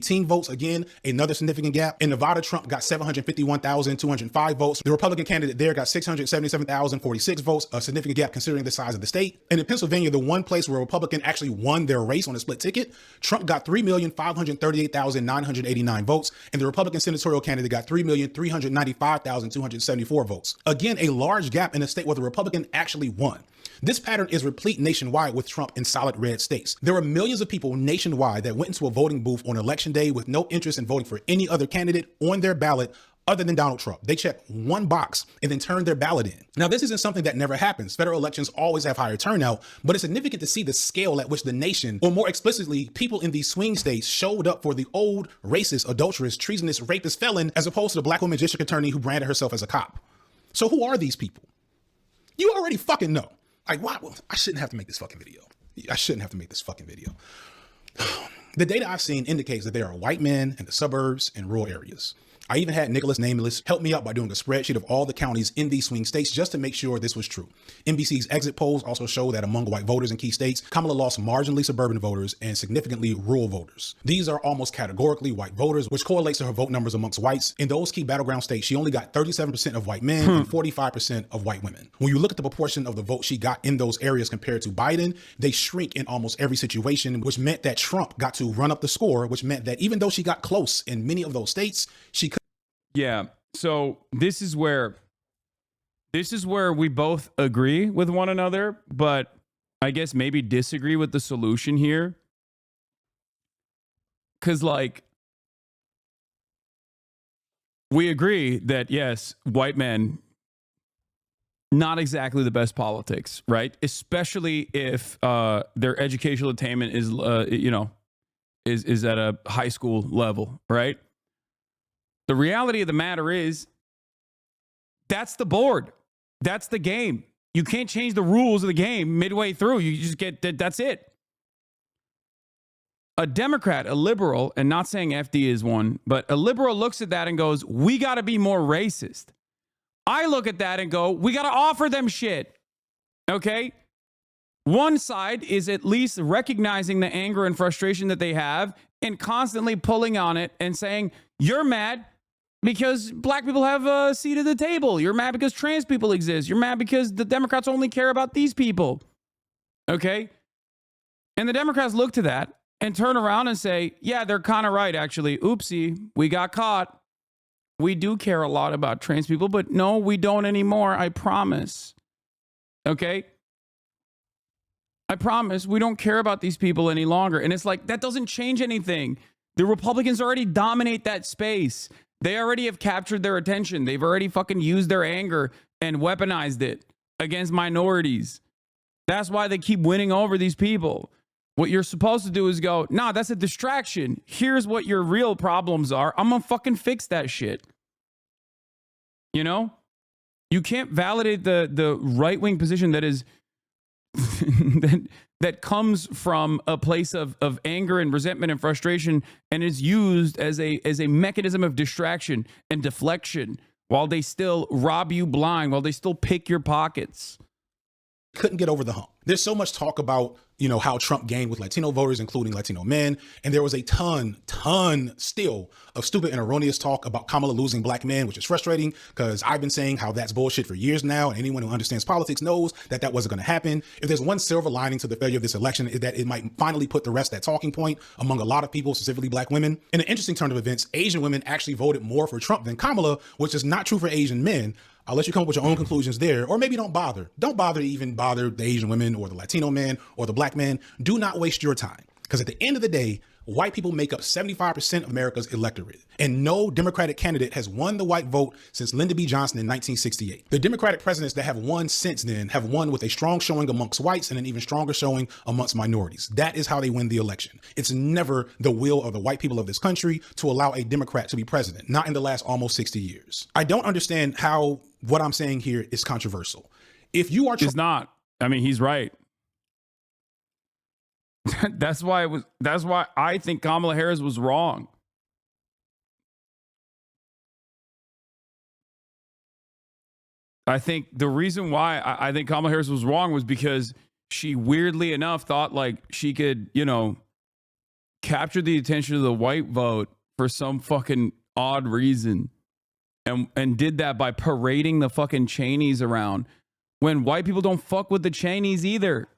18 votes, again, another significant gap. In Nevada, Trump got 751,205 votes. The Republican candidate there got 677,046 votes, a significant gap considering the size of the state. And in Pennsylvania, the one place where a Republican actually won their race on a split ticket, Trump got 3,538,989 votes, and the Republican senatorial candidate got 3,395,274 votes. Again, a large gap in a state where the Republican actually won. This pattern is replete nationwide with Trump in solid red states. There were millions of people nationwide that went into a voting booth on election day with no interest in voting for any other candidate on their ballot other than Donald Trump. They checked one box and then turned their ballot in. Now, this isn't something that never happens. Federal elections always have higher turnout, but it's significant to see the scale at which the nation, or more explicitly, people in these swing states, showed up for the old racist, adulterous, treasonous, rapist felon, as opposed to the black woman district attorney who branded herself as a cop. So who are these people? You already fucking know. Like, why? Well, I shouldn't have to make this fucking video. I shouldn't have to make this fucking video. The data I've seen indicates that there are white men in the suburbs and rural areas. I even had Nicholas Nameless help me out by doing a spreadsheet of all the counties in these swing states just to make sure this was true. NBC's exit polls also show that among white voters in key states, Kamala lost marginally suburban voters and significantly rural voters. These are almost categorically white voters, which correlates to her vote numbers amongst whites. In those key battleground states, she only got 37% of white men and 45% of white women. When you look at the proportion of the vote she got in those areas compared to Biden, they shrink in almost every situation, which meant that Trump got to run up the score, which meant that even though she got close in many of those states, she could. Yeah. So this is where we both agree with one another, but I guess maybe disagree with the solution here. Cause like we agree that yes, white men, not exactly the best politics, right? Especially if their educational attainment is is at a high school level, right? The reality of the matter is that's the board. That's the game. You can't change the rules of the game midway through. You just get that's it. A Democrat, a liberal, and not saying FD is one, but a liberal looks at that and goes, we got to be more racist. I look at that and go, we got to offer them shit. Okay? One side is at least recognizing the anger and frustration that they have and constantly pulling on it and saying, you're mad because black people have a seat at the table. You're mad because trans people exist. You're mad because the Democrats only care about these people. Okay? And the Democrats look to that and turn around and say, yeah, they're kind of right, actually. Oopsie, we got caught. We do care a lot about trans people, but no, we don't anymore. I promise. Okay? I promise we don't care about these people any longer. And it's like, that doesn't change anything. The Republicans already dominate that space. They already have captured their attention. They've already fucking used their anger and weaponized it against minorities. That's why they keep winning over these people. What you're supposed to do is go, nah, that's a distraction. Here's what your real problems are. I'm gonna fucking fix that shit. You know? You can't validate the right-wing position that is that comes from a place of anger and resentment and frustration and is used as a mechanism of distraction and deflection while they still rob you blind, while they still pick your pockets. Couldn't get over the hump. There's so much talk about, how Trump gained with Latino voters, including Latino men. And there was a ton still of stupid and erroneous talk about Kamala losing black men, which is frustrating because I've been saying how that's bullshit for years now. And anyone who understands politics knows that that wasn't going to happen. If there's one silver lining to the failure of this election, is that it might finally put the rest that talking point among a lot of people, specifically black women. In an interesting turn of events, Asian women actually voted more for Trump than Kamala, which is not true for Asian men. I'll let you come up with your own conclusions there, or maybe don't bother. Don't bother to even bother the Asian women or the Latino men or the black men. Do not waste your time. Because at the end of the day, white people make up 75% of America's electorate. And no Democratic candidate has won the white vote since Lyndon B. Johnson in 1968. The Democratic presidents that have won since then have won with a strong showing amongst whites and an even stronger showing amongst minorities. That is how they win the election. It's never the will of the white people of this country to allow a Democrat to be president, not in the last almost 60 years. I don't understand how what I'm saying here is controversial. If you are... It's not. I mean, he's right. That's why I think Kamala Harris was wrong. I think the reason why I think Kamala Harris was wrong was because she weirdly enough thought like she could, capture the attention of the white vote for some fucking odd reason. And did that by parading the fucking Cheneys around when white people don't fuck with the Cheneys either.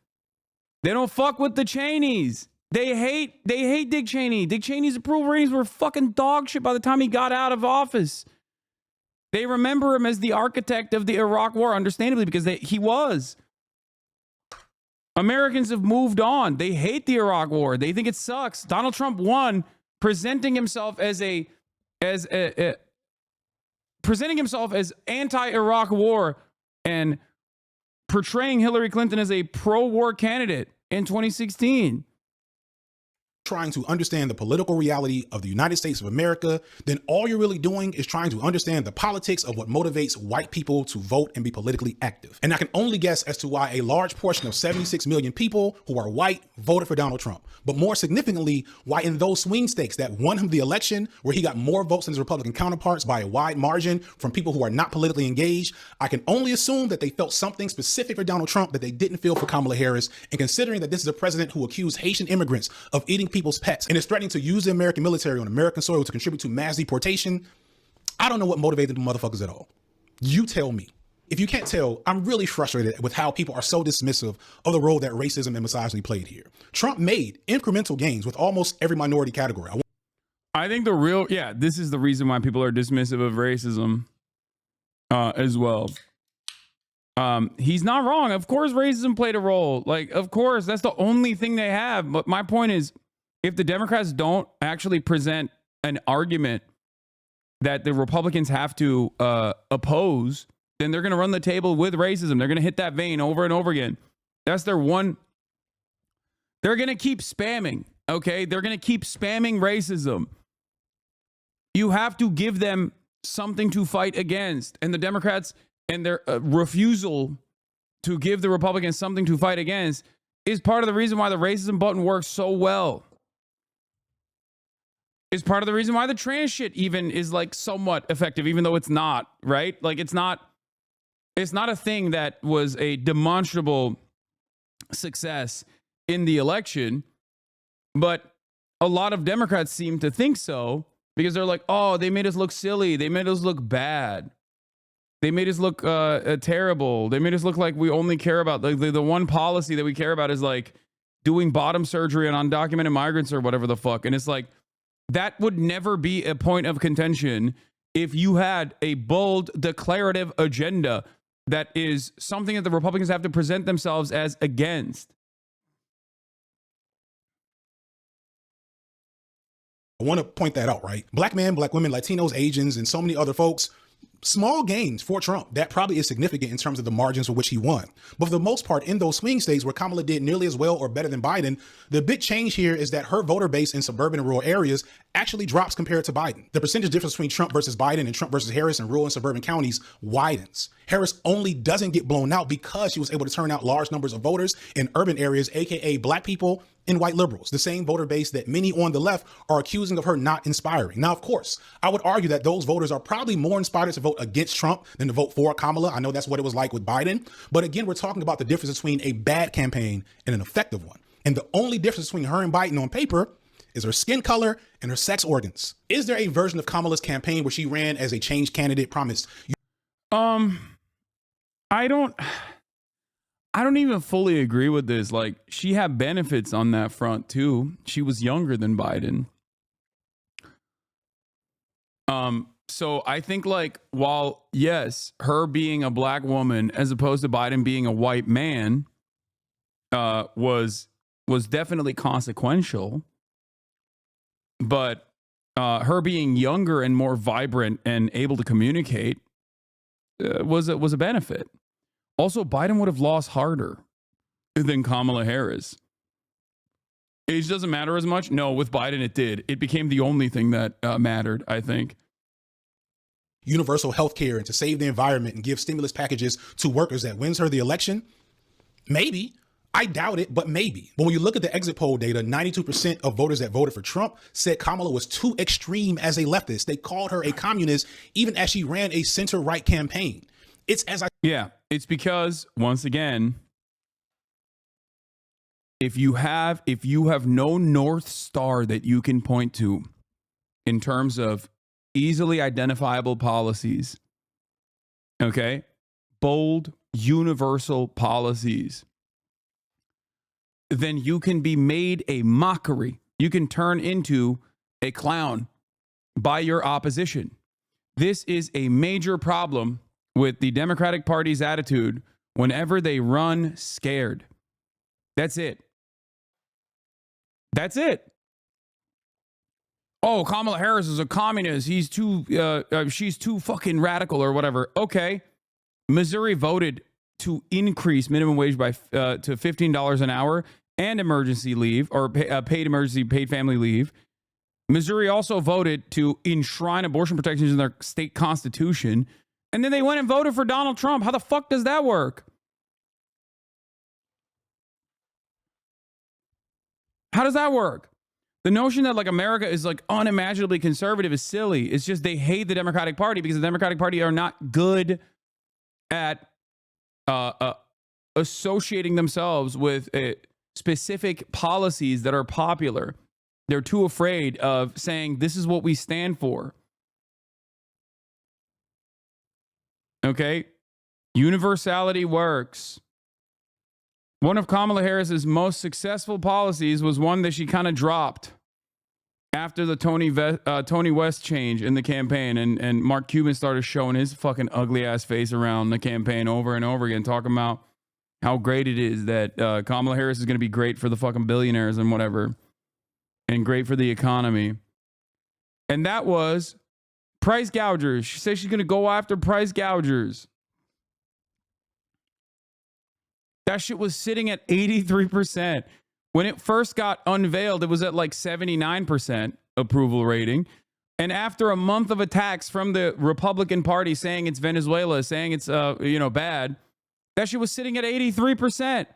They don't fuck with the Cheneys. They hate Dick Cheney. Dick Cheney's approval ratings were fucking dog shit by the time he got out of office. They remember him as the architect of the Iraq War, understandably, because he was. Americans have moved on. They hate the Iraq War. They think it sucks. Donald Trump won, presenting himself as anti-Iraq war and portraying Hillary Clinton as a pro-war candidate in 2016. trying to understand the political reality of the United States of America, then all you're really doing is trying to understand the politics of what motivates white people to vote and be politically active. And I can only guess as to why a large portion of 76 million people who are white voted for Donald Trump. But more significantly, why in those swing states that won him the election, where he got more votes than his Republican counterparts by a wide margin from people who are not politically engaged, I can only assume that they felt something specific for Donald Trump that they didn't feel for Kamala Harris. And considering that this is a president who accused Haitian immigrants of eating people's pets and is threatening to use the American military on American soil to contribute to mass deportation, I don't know what motivated the motherfuckers at all. You tell me. If you can't tell, I'm really frustrated with how people are so dismissive of the role that racism and misogyny played here. Trump made incremental gains with almost every minority category. I think this is the reason why people are dismissive of racism as well. He's not wrong. Of course, racism played a role. Like, of course, that's the only thing they have. But my point is, if the Democrats don't actually present an argument that the Republicans have to oppose, then they're going to run the table with racism. They're going to hit that vein over and over again. That's their one. They're going to keep spamming. Okay. They're going to keep spamming racism. You have to give them something to fight against. And the Democrats and their refusal to give the Republicans something to fight against is part of the reason why the racism button works so well. Is part of the reason why the trans shit even is like somewhat effective, even though it's not, right? Like it's not a thing that was a demonstrable success in the election, but a lot of Democrats seem to think so because they're like, oh, they made us look silly. They made us look bad. They made us look terrible. They made us look like we only care about the one policy that we care about is like doing bottom surgery on undocumented migrants or whatever the fuck. And it's like, that would never be a point of contention if you had a bold declarative agenda that is something that the Republicans have to present themselves as against. I want to point that out, right? Black men, black women, Latinos, Asians, and so many other folks, small gains for Trump. That probably is significant in terms of the margins for which he won. But for the most part, in those swing states where Kamala did nearly as well or better than Biden, the big change here is that her voter base in suburban and rural areas actually drops compared to Biden. The percentage difference between Trump versus Biden and Trump versus Harris in rural and suburban counties widens. Harris only doesn't get blown out because she was able to turn out large numbers of voters in urban areas, aka black people and white liberals, the same voter base that many on the left are accusing of her not inspiring. Now, of course, I would argue that those voters are probably more inspired to vote against Trump than to vote for Kamala. I know that's what it was like with Biden. But again, we're talking about the difference between a bad campaign and an effective one. And the only difference between her and Biden on paper is her skin color and her sex organs. Is there a version of Kamala's campaign where she ran as a change candidate, promised? I don't even fully agree with this. Like, she had benefits on that front too. She was younger than Biden. So I think like, while yes, her being a black woman as opposed to Biden being a white man, was definitely consequential, but her being younger and more vibrant and able to communicate was a benefit. Also, Biden would have lost harder than Kamala Harris. Age doesn't matter as much. No, with Biden, it did. It became the only thing that mattered, I think. Universal health care and to save the environment and give stimulus packages to workers that wins her the election? Maybe. I doubt it, but maybe. But when you look at the exit poll data, 92% of voters that voted for Trump said Kamala was too extreme as a leftist. They called her a communist even as she ran a center-right campaign. It's because, once again, if you have no North Star that you can point to in terms of easily identifiable policies, okay, bold, universal policies, then you can be made a mockery. You can turn into a clown by your opposition. This is a major problem with the Democratic Party's attitude whenever they run scared. That's it. That's it. Oh, Kamala Harris is a communist. She's too fucking radical or whatever. Okay. Missouri voted to increase minimum wage by to $15 an hour, and emergency leave, or paid emergency, paid family leave. Missouri also voted to enshrine abortion protections in their state constitution. And then they went and voted for Donald Trump. How the fuck does that work? How does that work? The notion that like America is like unimaginably conservative is silly. It's just they hate the Democratic Party because the Democratic Party are not good at associating themselves with specific policies that are popular. They're too afraid of saying, this is what we stand for. Okay? Universality works. One of Kamala Harris's most successful policies was one that she kind of dropped after the Tony West change in the campaign. And Mark Cuban started showing his fucking ugly ass face around the campaign over and over again, talking about how great it is that Kamala Harris is going to be great for the fucking billionaires and whatever, and great for the economy. And that was price gougers. She says she's going to go after price gougers. That shit was sitting at 83%. When it first got unveiled, it was at like 79% approval rating. And after a month of attacks from the Republican Party saying it's Venezuela, saying it's bad, that shit was sitting at 83%.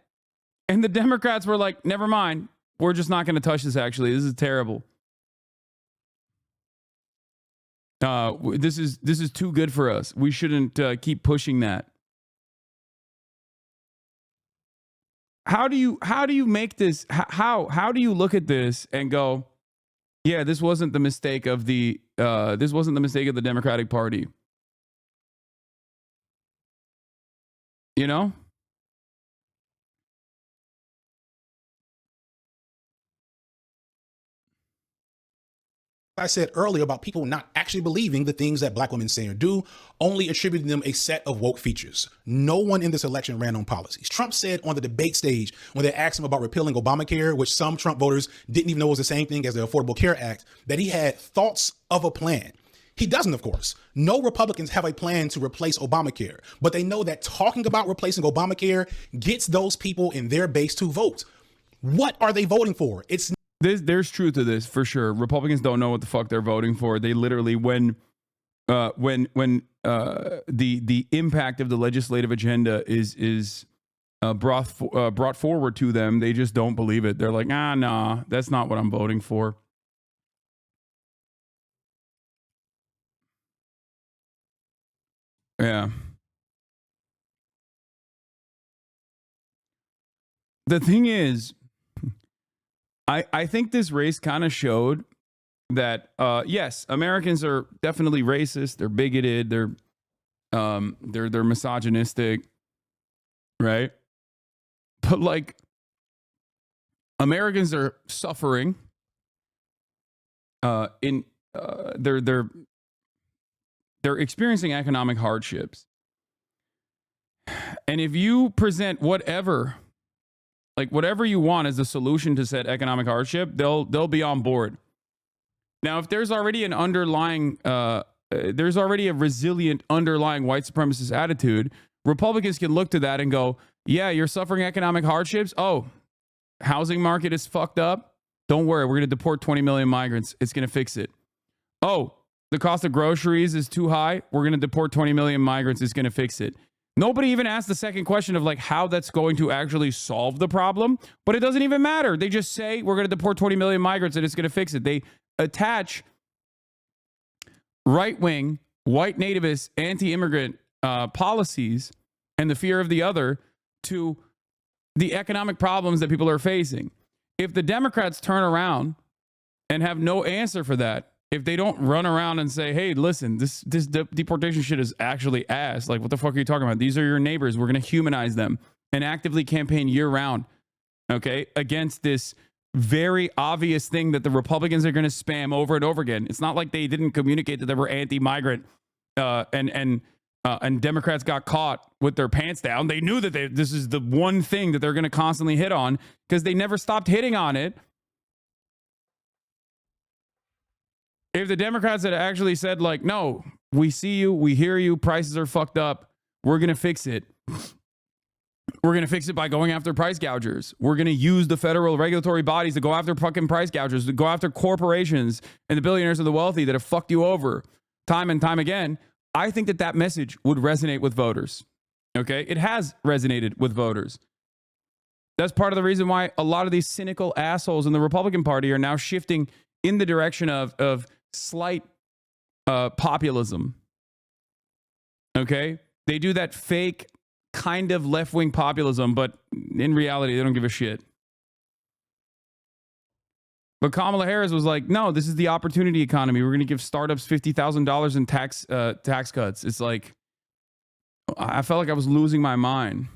And the Democrats were like, never mind. We're just not going to touch this, actually. This is terrible. This is too good for us. We shouldn't keep pushing that. How do you make this? How do you look at this and go, yeah, this wasn't the mistake of the Democratic Party? You know? I said earlier about people not actually believing the things that black women say or do, only attributing them a set of woke features. No one in this election ran on policies. Trump said on the debate stage when they asked him about repealing Obamacare, which some Trump voters didn't even know was the same thing as the Affordable Care Act, that he had thoughts of a plan. He doesn't, of course. No Republicans have a plan to replace Obamacare, but they know that talking about replacing Obamacare gets those people in their base to vote. What are they voting for? There's truth to this for sure. Republicans don't know what the fuck they're voting for. They literally, when the impact of the legislative agenda is brought forward to them, they just don't believe it. They're like, nah, that's not what I'm voting for. Yeah. The thing is, I think this race kind of showed that yes, Americans are definitely racist. They're bigoted. They're misogynistic, right? But like, Americans are suffering. They're experiencing economic hardships, and if you present whatever you want as a solution to said economic hardship, they'll be on board. Now, if there's already an underlying, there's already a resilient underlying white supremacist attitude, Republicans can look to that and go, yeah, you're suffering economic hardships. Oh, housing market is fucked up. Don't worry, we're going to deport 20 million migrants. It's going to fix it. Oh, the cost of groceries is too high. We're going to deport 20 million migrants. It's going to fix it. Nobody even asked the second question of like how that's going to actually solve the problem, but it doesn't even matter. They just say we're going to deport 20 million migrants and it's going to fix it. They attach right-wing, white nativist, anti-immigrant policies and the fear of the other to the economic problems that people are facing. If the Democrats turn around and have no answer for that, if they don't run around and say, hey, listen, this deportation shit is actually ass. Like, what the fuck are you talking about? These are your neighbors. We're going to humanize them and actively campaign year round, okay, against this very obvious thing that the Republicans are going to spam over and over again. It's not like they didn't communicate that they were anti-migrant and Democrats got caught with their pants down. They knew that this is the one thing that they're going to constantly hit on because they never stopped hitting on it. If the Democrats had actually said, like, no, we see you, we hear you, prices are fucked up, we're going to fix it, We're going to fix it by going after price gougers. We're going to use the federal regulatory bodies to go after fucking price gougers, to go after corporations and the billionaires and the wealthy that have fucked you over time and time again. I think that that message would resonate with voters. Okay? It has resonated with voters. That's part of the reason why a lot of these cynical assholes in the Republican Party are now shifting in the direction of slight populism. Okay? They do that fake kind of left-wing populism, but in reality, they don't give a shit. But Kamala Harris was like, no, this is the opportunity economy. We're going to give startups $50,000 in tax cuts. It's like, I felt like I was losing my mind.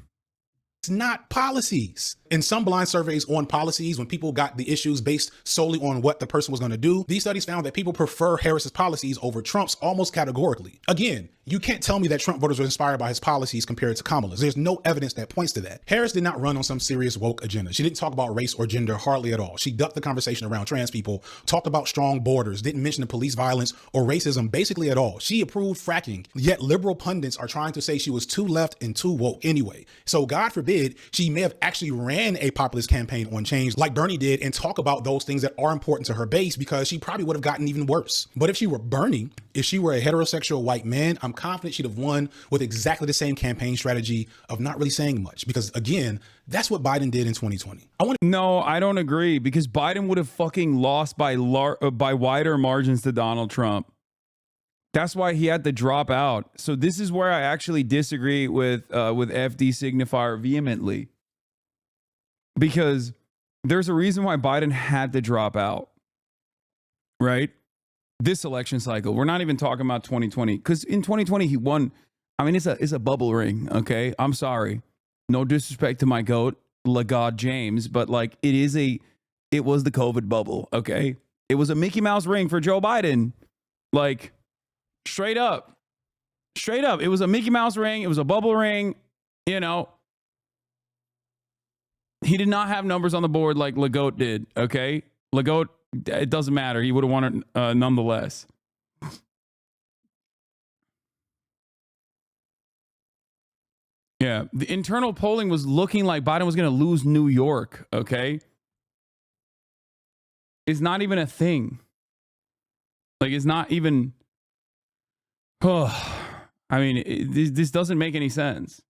It's not policies. In some blind surveys on policies, when people got the issues based solely on what the person was going to do, these studies found that people prefer Harris's policies over Trump's almost categorically. Again, you can't tell me that Trump voters were inspired by his policies compared to Kamala's. There's no evidence that points to that. Harris did not run on some serious woke agenda. She didn't talk about race or gender hardly at all. She ducked the conversation around trans people, talked about strong borders, didn't mention the police violence or racism basically at all. She approved fracking, yet liberal pundits are trying to say she was too left and too woke anyway. So God forbid she may have actually ran a populist campaign on change like Bernie did and talk about those things that are important to her base, because she probably would have gotten even worse. But if she were Bernie, if she were a heterosexual white man, I'm confident she'd have won with exactly the same campaign strategy of not really saying much, because again, that's what Biden did in 2020. No, I don't agree, because Biden would have fucking lost by wider margins to Donald Trump. That's why he had to drop out. So this is where I actually disagree with F.D Signifier vehemently, because there's a reason why Biden had to drop out, right? This election cycle. We're not even talking about 2020, because in 2020 he won. I mean, it's a bubble ring. Okay, I'm sorry, no disrespect to my goat, LaGod James, but like it was the COVID bubble. Okay, it was a Mickey Mouse ring for Joe Biden, like straight up. It was a Mickey Mouse ring. It was a bubble ring. You know, he did not have numbers on the board like LaGoat did. Okay, LaGoat. It doesn't matter. He would have won it nonetheless. Yeah. The internal polling was looking like Biden was going to lose New York. Okay. It's not even a thing. Like, it's not even. Oh, I mean, this doesn't make any sense.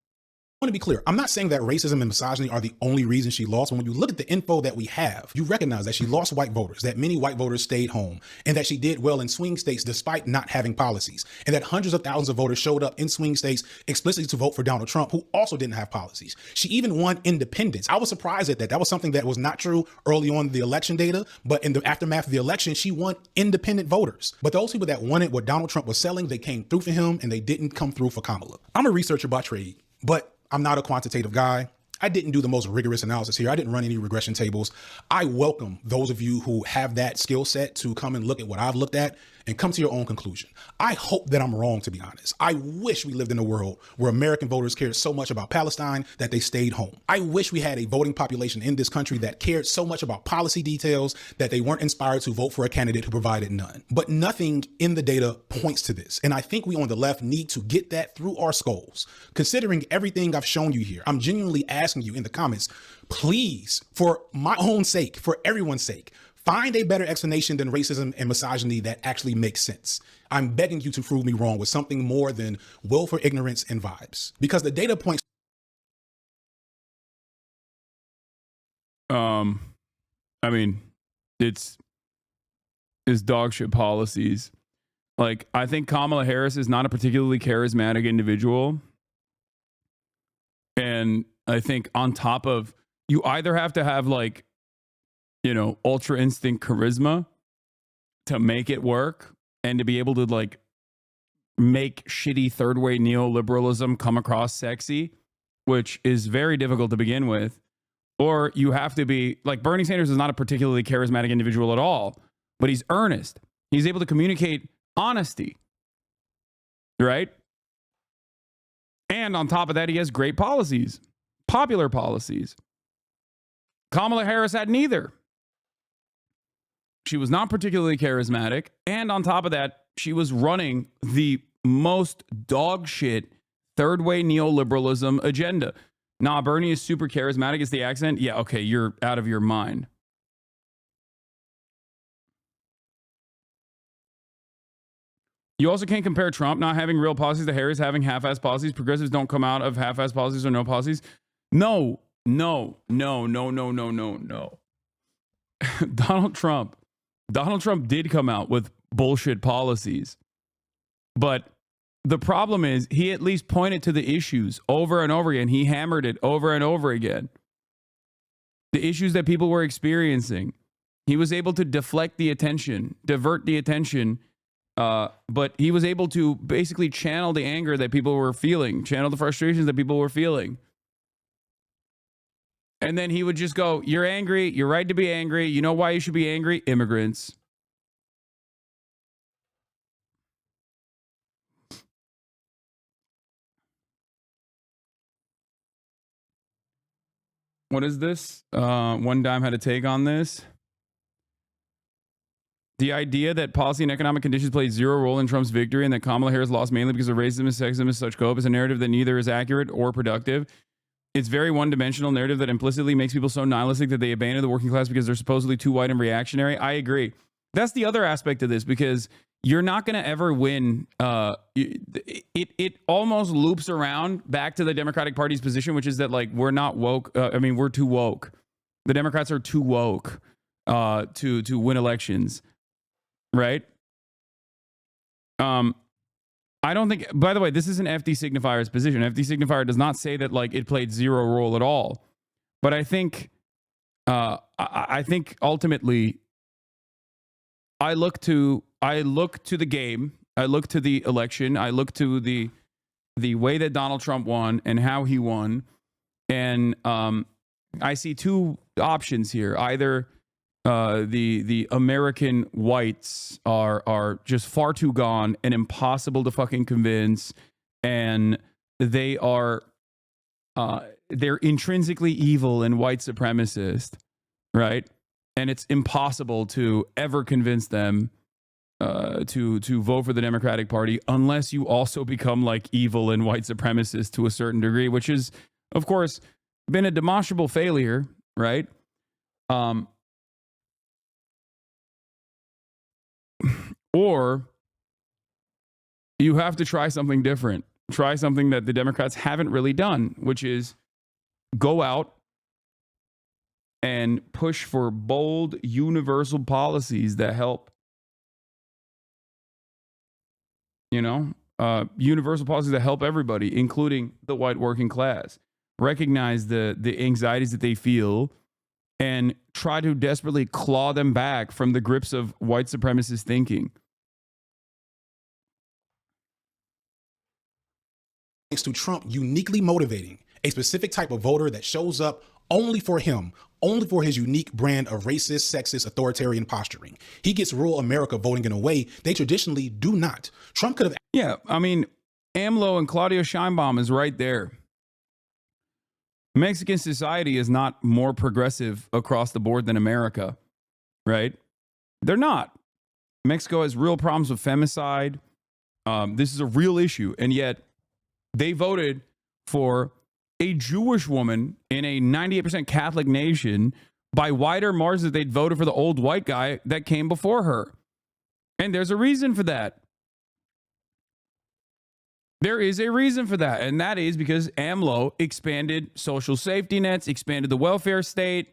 I want to be clear. I'm not saying that racism and misogyny are the only reason she lost. When you look at the info that we have, you recognize that she lost white voters, that many white voters stayed home, and that she did well in swing states despite not having policies, and that hundreds of thousands of voters showed up in swing states explicitly to vote for Donald Trump, who also didn't have policies. She even won independents. I was surprised at that. That was something that was not true early on in the election data, but in the aftermath of the election, she won independent voters. But those people that wanted what Donald Trump was selling, they came through for him, and they didn't come through for Kamala. I'm a researcher by trade, but I'm not a quantitative guy. I didn't do the most rigorous analysis here. I didn't run any regression tables. I welcome those of you who have that skill set to come and look at what I've looked at and come to your own conclusion. I hope that I'm wrong, to be honest. I wish we lived in a world where American voters cared so much about Palestine that they stayed home. I wish we had a voting population in this country that cared so much about policy details that they weren't inspired to vote for a candidate who provided none. But nothing in the data points to this. And I think we on the left need to get that through our skulls. Considering everything I've shown you here, I'm genuinely asking you in the comments, please, for my own sake, for everyone's sake, find a better explanation than racism and misogyny that actually makes sense. I'm begging you to prove me wrong with something more than willful ignorance and vibes, because the data points. I mean, it's dog shit policies. Like, I think Kamala Harris is not a particularly charismatic individual. And I think on top of, you either have to have like, you know, ultra instinct charisma to make it work and to be able to like make shitty third way neoliberalism come across sexy, which is very difficult to begin with. Or you have to be like, Bernie Sanders is not a particularly charismatic individual at all, but he's earnest. He's able to communicate honesty, right? And on top of that, he has great policies, popular policies. Kamala Harris had neither. She was not particularly charismatic. And on top of that, she was running the most dog shit third way neoliberalism agenda. Nah, Bernie is super charismatic. It's the accent. Yeah, okay, you're out of your mind. You also can't compare Trump not having real policies to Harris having half-ass policies. Progressives don't come out of half-ass policies or no policies. No. Donald Trump did come out with bullshit policies. But the problem is he at least pointed to the issues over and over again. He hammered it over and over again. The issues that people were experiencing. He was able to deflect the attention, divert the attention, but he was able to basically channel the anger that people were feeling, channel the frustrations that people were feeling. And then he would just go, you're angry. You're right to be angry. You know why you should be angry? Immigrants. What is this? One Dime had a take on this. The idea that policy and economic conditions played zero role in Trump's victory and that Kamala Harris lost mainly because of racism and sexism is such cope is a narrative that neither is accurate or productive. It's very one-dimensional narrative that implicitly makes people so nihilistic that they abandon the working class because they're supposedly too white and reactionary. I agree. That's the other aspect of this, because you're not going to ever win. It almost loops around back to the Democratic Party's position, which is that, like, we're not woke. We're too woke. The Democrats are too woke to win elections, right? I don't think, by the way, this isn't F.D Signifier's position. F.D Signifier does not say that, like, it played zero role at all. But I think ultimately I look to the game, I look to the election, I look to the way that Donald Trump won and how he won. And I see two options here. Either the American whites are just far too gone and impossible to fucking convince, and they're intrinsically evil and white supremacist, right? And it's impossible to ever convince them to vote for the Democratic Party unless you also become like evil and white supremacist to a certain degree, which is, of course, been a demonstrable failure, right? Or you have to try something different. Try something that the Democrats haven't really done, which is go out and push for bold, universal policies that help, universal policies that help everybody, including the white working class. Recognize the anxieties that they feel and try to desperately claw them back from the grips of white supremacist thinking. Thanks to Trump uniquely motivating a specific type of voter that shows up only for him, only for his unique brand of racist, sexist, authoritarian posturing. He gets rural America voting in a way they traditionally do not. Trump could have... Yeah, I mean, AMLO and Claudio Sheinbaum is right there. Mexican society is not more progressive across the board than America, right? They're not. Mexico has real problems with femicide. This is a real issue. And yet they voted for a Jewish woman in a 98% Catholic nation by wider margins that they'd voted for the old white guy that came before her. And there's a reason for that. There is a reason for that, and that is because AMLO expanded social safety nets, expanded the welfare state,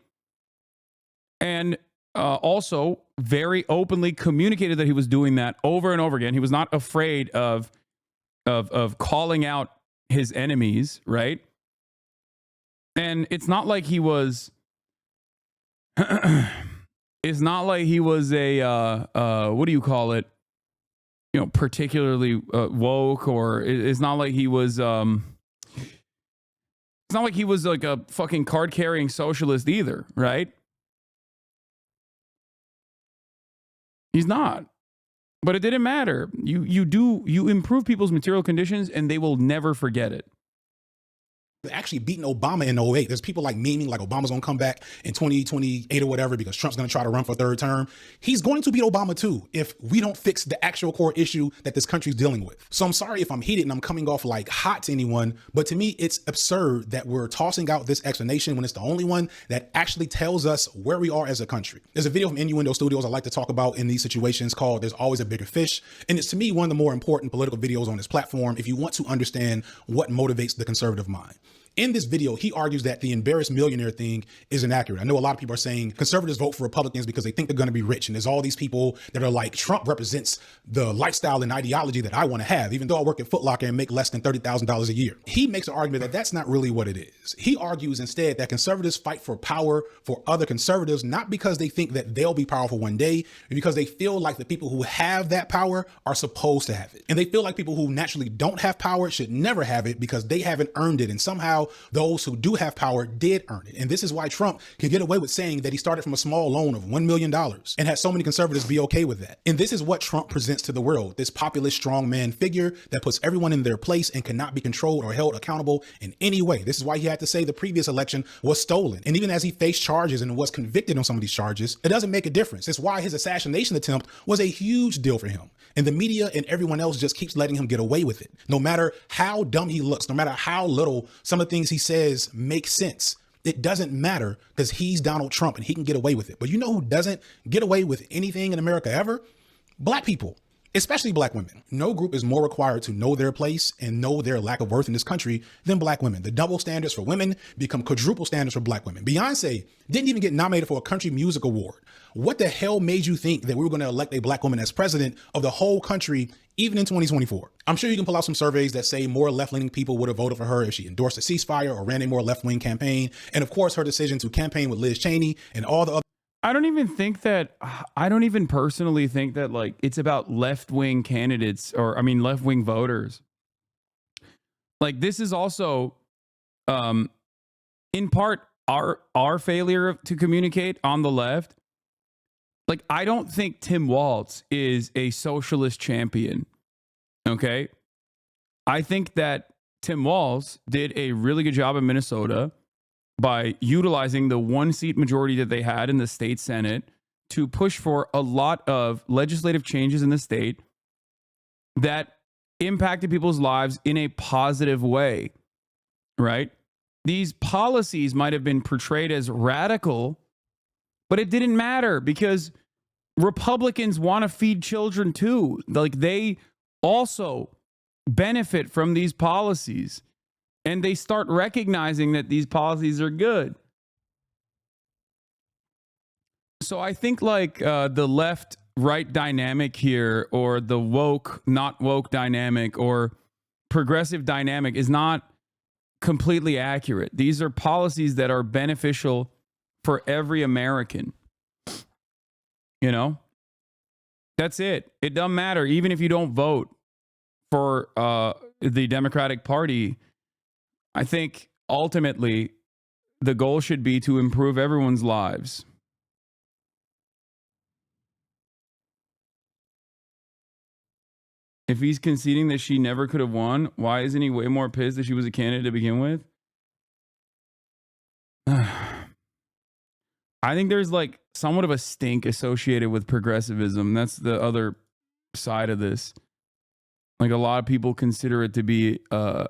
and also very openly communicated that he was doing that over and over again. He was not afraid of calling out his enemies, right? And it's not like he was it's not like he was a what do you call it? Particularly woke, or it's not like he was it's not like he was like a fucking card-carrying socialist either, right? He's not. But it didn't matter. You improve people's material conditions and they will never forget it. actually beating Obama in '08. There's people like memeing like Obama's gonna come back in 2028 or whatever because Trump's gonna try to run for a third term. He's going to beat Obama too if we don't fix the actual core issue that this country's dealing with. So I'm sorry if I'm heated and I'm coming off like hot to anyone, but to me, it's absurd that we're tossing out this explanation when it's the only one that actually tells us where we are as a country. There's a video from Innuendo Studios I like to talk about in these situations called There's Always a Bigger Fish. And it's to me one of the more important political videos on this platform if you want to understand what motivates the conservative mind. In this video, he argues that the embarrassed millionaire thing is inaccurate. I know a lot of people are saying conservatives vote for Republicans because they think they're going to be rich. And there's all these people that are like, Trump represents the lifestyle and ideology that I want to have, even though I work at Foot Locker and make less than $30,000 a year. He makes an argument that that's not really what it is. He argues instead that conservatives fight for power for other conservatives, not because they think that they'll be powerful one day, but because they feel like the people who have that power are supposed to have it. And they feel like people who naturally don't have power should never have it because they haven't earned it. And somehow those who do have power did earn it. And this is why Trump can get away with saying that he started from a small loan of $1 million and had so many conservatives be okay with that. And this is what Trump presents to the world, this populist strongman figure that puts everyone in their place and cannot be controlled or held accountable in any way. This is why he had to say the previous election was stolen. And even as he faced charges and was convicted on some of these charges, it doesn't make a difference. It's why his assassination attempt was a huge deal for him. And the media and everyone else just keeps letting him get away with it. No matter how dumb he looks, no matter how little some of the things he says make sense, it doesn't matter because he's Donald Trump and he can get away with it. But you know who doesn't get away with anything in America ever? Black people, especially black women. No group is more required to know their place and know their lack of worth in this country than black women. The double standards for women become quadruple standards for black women. Beyonce didn't even get nominated for a country music award. What the hell made you think that we were going to elect a black woman as president of the whole country, even in 2024? I'm sure you can pull out some surveys that say more left-leaning people would have voted for her if she endorsed a ceasefire or ran a more left-wing campaign. And of course, her decision to campaign with Liz Cheney and all the other. I don't even personally think that like it's about left-wing candidates left-wing voters. Like this is also in part our failure to communicate on the left. Like, I don't think Tim Walz is a socialist champion. Okay. I think that Tim Walz did a really good job in Minnesota by utilizing the one seat majority that they had in the state Senate to push for a lot of legislative changes in the state that impacted people's lives in a positive way, right? These policies might have been portrayed as radical, but it didn't matter because Republicans want to feed children too. Like they also benefit from these policies and they start recognizing that these policies are good. So I think like the left right dynamic here, or the woke, not woke dynamic, or progressive dynamic is not completely accurate. These are policies that are beneficial for every American. You know, that's it. It doesn't matter. Even if you don't vote for the Democratic Party, I think ultimately the goal should be to improve everyone's lives. If he's conceding that she never could have won, why isn't he way more pissed that she was a candidate to begin with? I think there's like somewhat of a stink associated with progressivism. That's the other side of this. Like a lot of people consider it to be a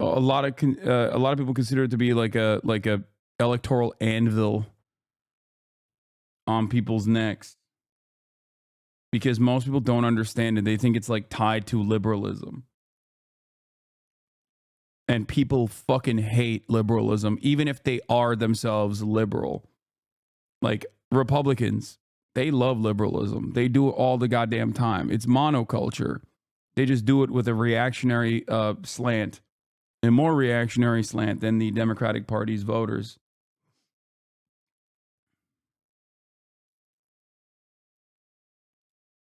lot of people consider it to be like a electoral anvil on people's necks, because most people don't understand it. They think it's like tied to liberalism. And people fucking hate liberalism, even if they are themselves liberal. Like Republicans, they love liberalism. They do it all the goddamn time. It's monoculture. They just do it with a reactionary slant, a more reactionary slant than the Democratic Party's voters.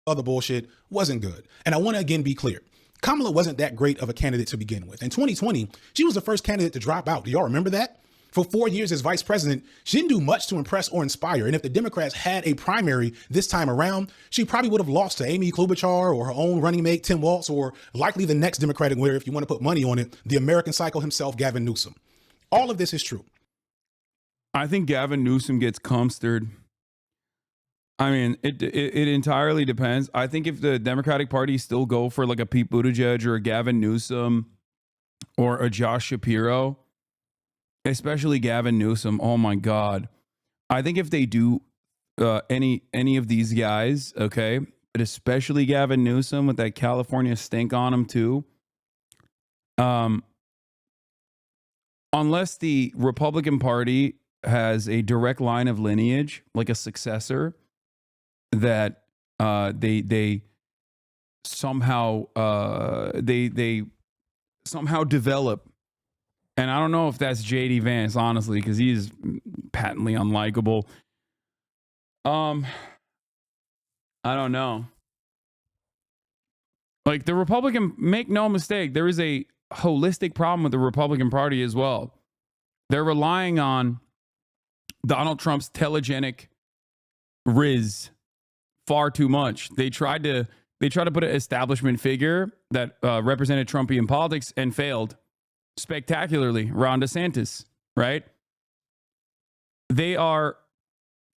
Other bullshit wasn't good. And I want to again be clear. Kamala wasn't that great of a candidate to begin with. In 2020, she was the first candidate to drop out. Do y'all remember that? For 4 years as vice president, she didn't do much to impress or inspire. And if the Democrats had a primary this time around, she probably would have lost to Amy Klobuchar or her own running mate, Tim Walz, or likely the next Democratic winner, if you want to put money on it, the American Psycho himself, Gavin Newsom. All of this is true. I think Gavin Newsom gets cumstered. I mean, it entirely depends. I think if the Democratic Party still go for like a Pete Buttigieg or a Gavin Newsom or a Josh Shapiro, especially Gavin Newsom, oh my God. I think if they do any of these guys, okay, but especially Gavin Newsom with that California stink on him too, unless the Republican Party has a direct line of lineage, like a successor, that they somehow they somehow develop. And I don't know if that's JD Vance, honestly, because he's patently unlikable. I don't know. Like the Republican, make no mistake, there is a holistic problem with the Republican Party as well. They're relying on Donald Trump's telegenic riz far too much. They tried to put an establishment figure that represented Trumpian politics and failed spectacularly. Ron DeSantis, right? They are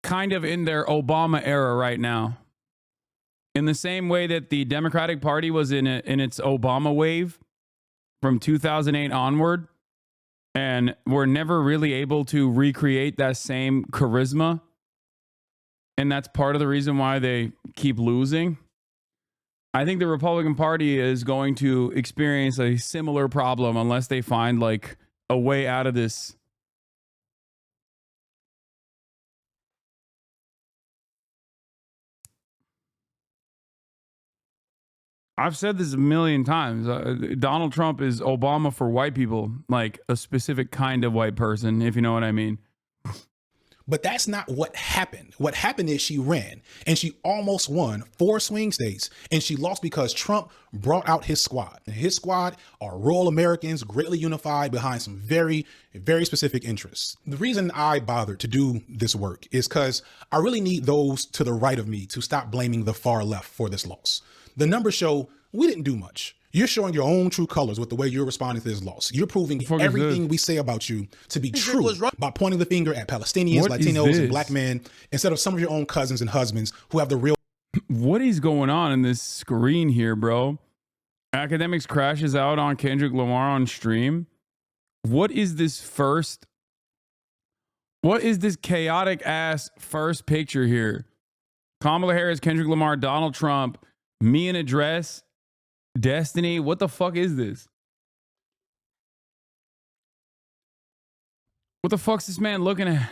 kind of in their Obama era right now. In the same way that the Democratic Party was in its Obama wave from 2008 onward, and were never really able to recreate that same charisma. And that's part of the reason why they keep losing. I think the Republican Party is going to experience a similar problem unless they find like a way out of this. I've said this a million times. Donald Trump is Obama for white people, like a specific kind of white person, if you know what I mean. But that's not what happened. What happened is she ran and she almost won 4 swing states, and she lost because Trump brought out his squad. And his squad are rural Americans greatly unified behind some very, very specific interests. The reason I bothered to do this work is because I really need those to the right of me to stop blaming the far left for this loss. The numbers show we didn't do much. You're showing your own true colors with the way you're responding to this loss. You're proving everything we say about you to be true by pointing the finger at Palestinians, Latinos, and black men instead of some of your own cousins and husbands who have the real. What is going on in this screen here, bro? Academics crashes out on Kendrick Lamar on stream. What is this chaotic ass first picture here? Kamala Harris, Kendrick Lamar, Donald Trump, me in a dress, Destiny. What the fuck is this? What the fuck's this man looking at?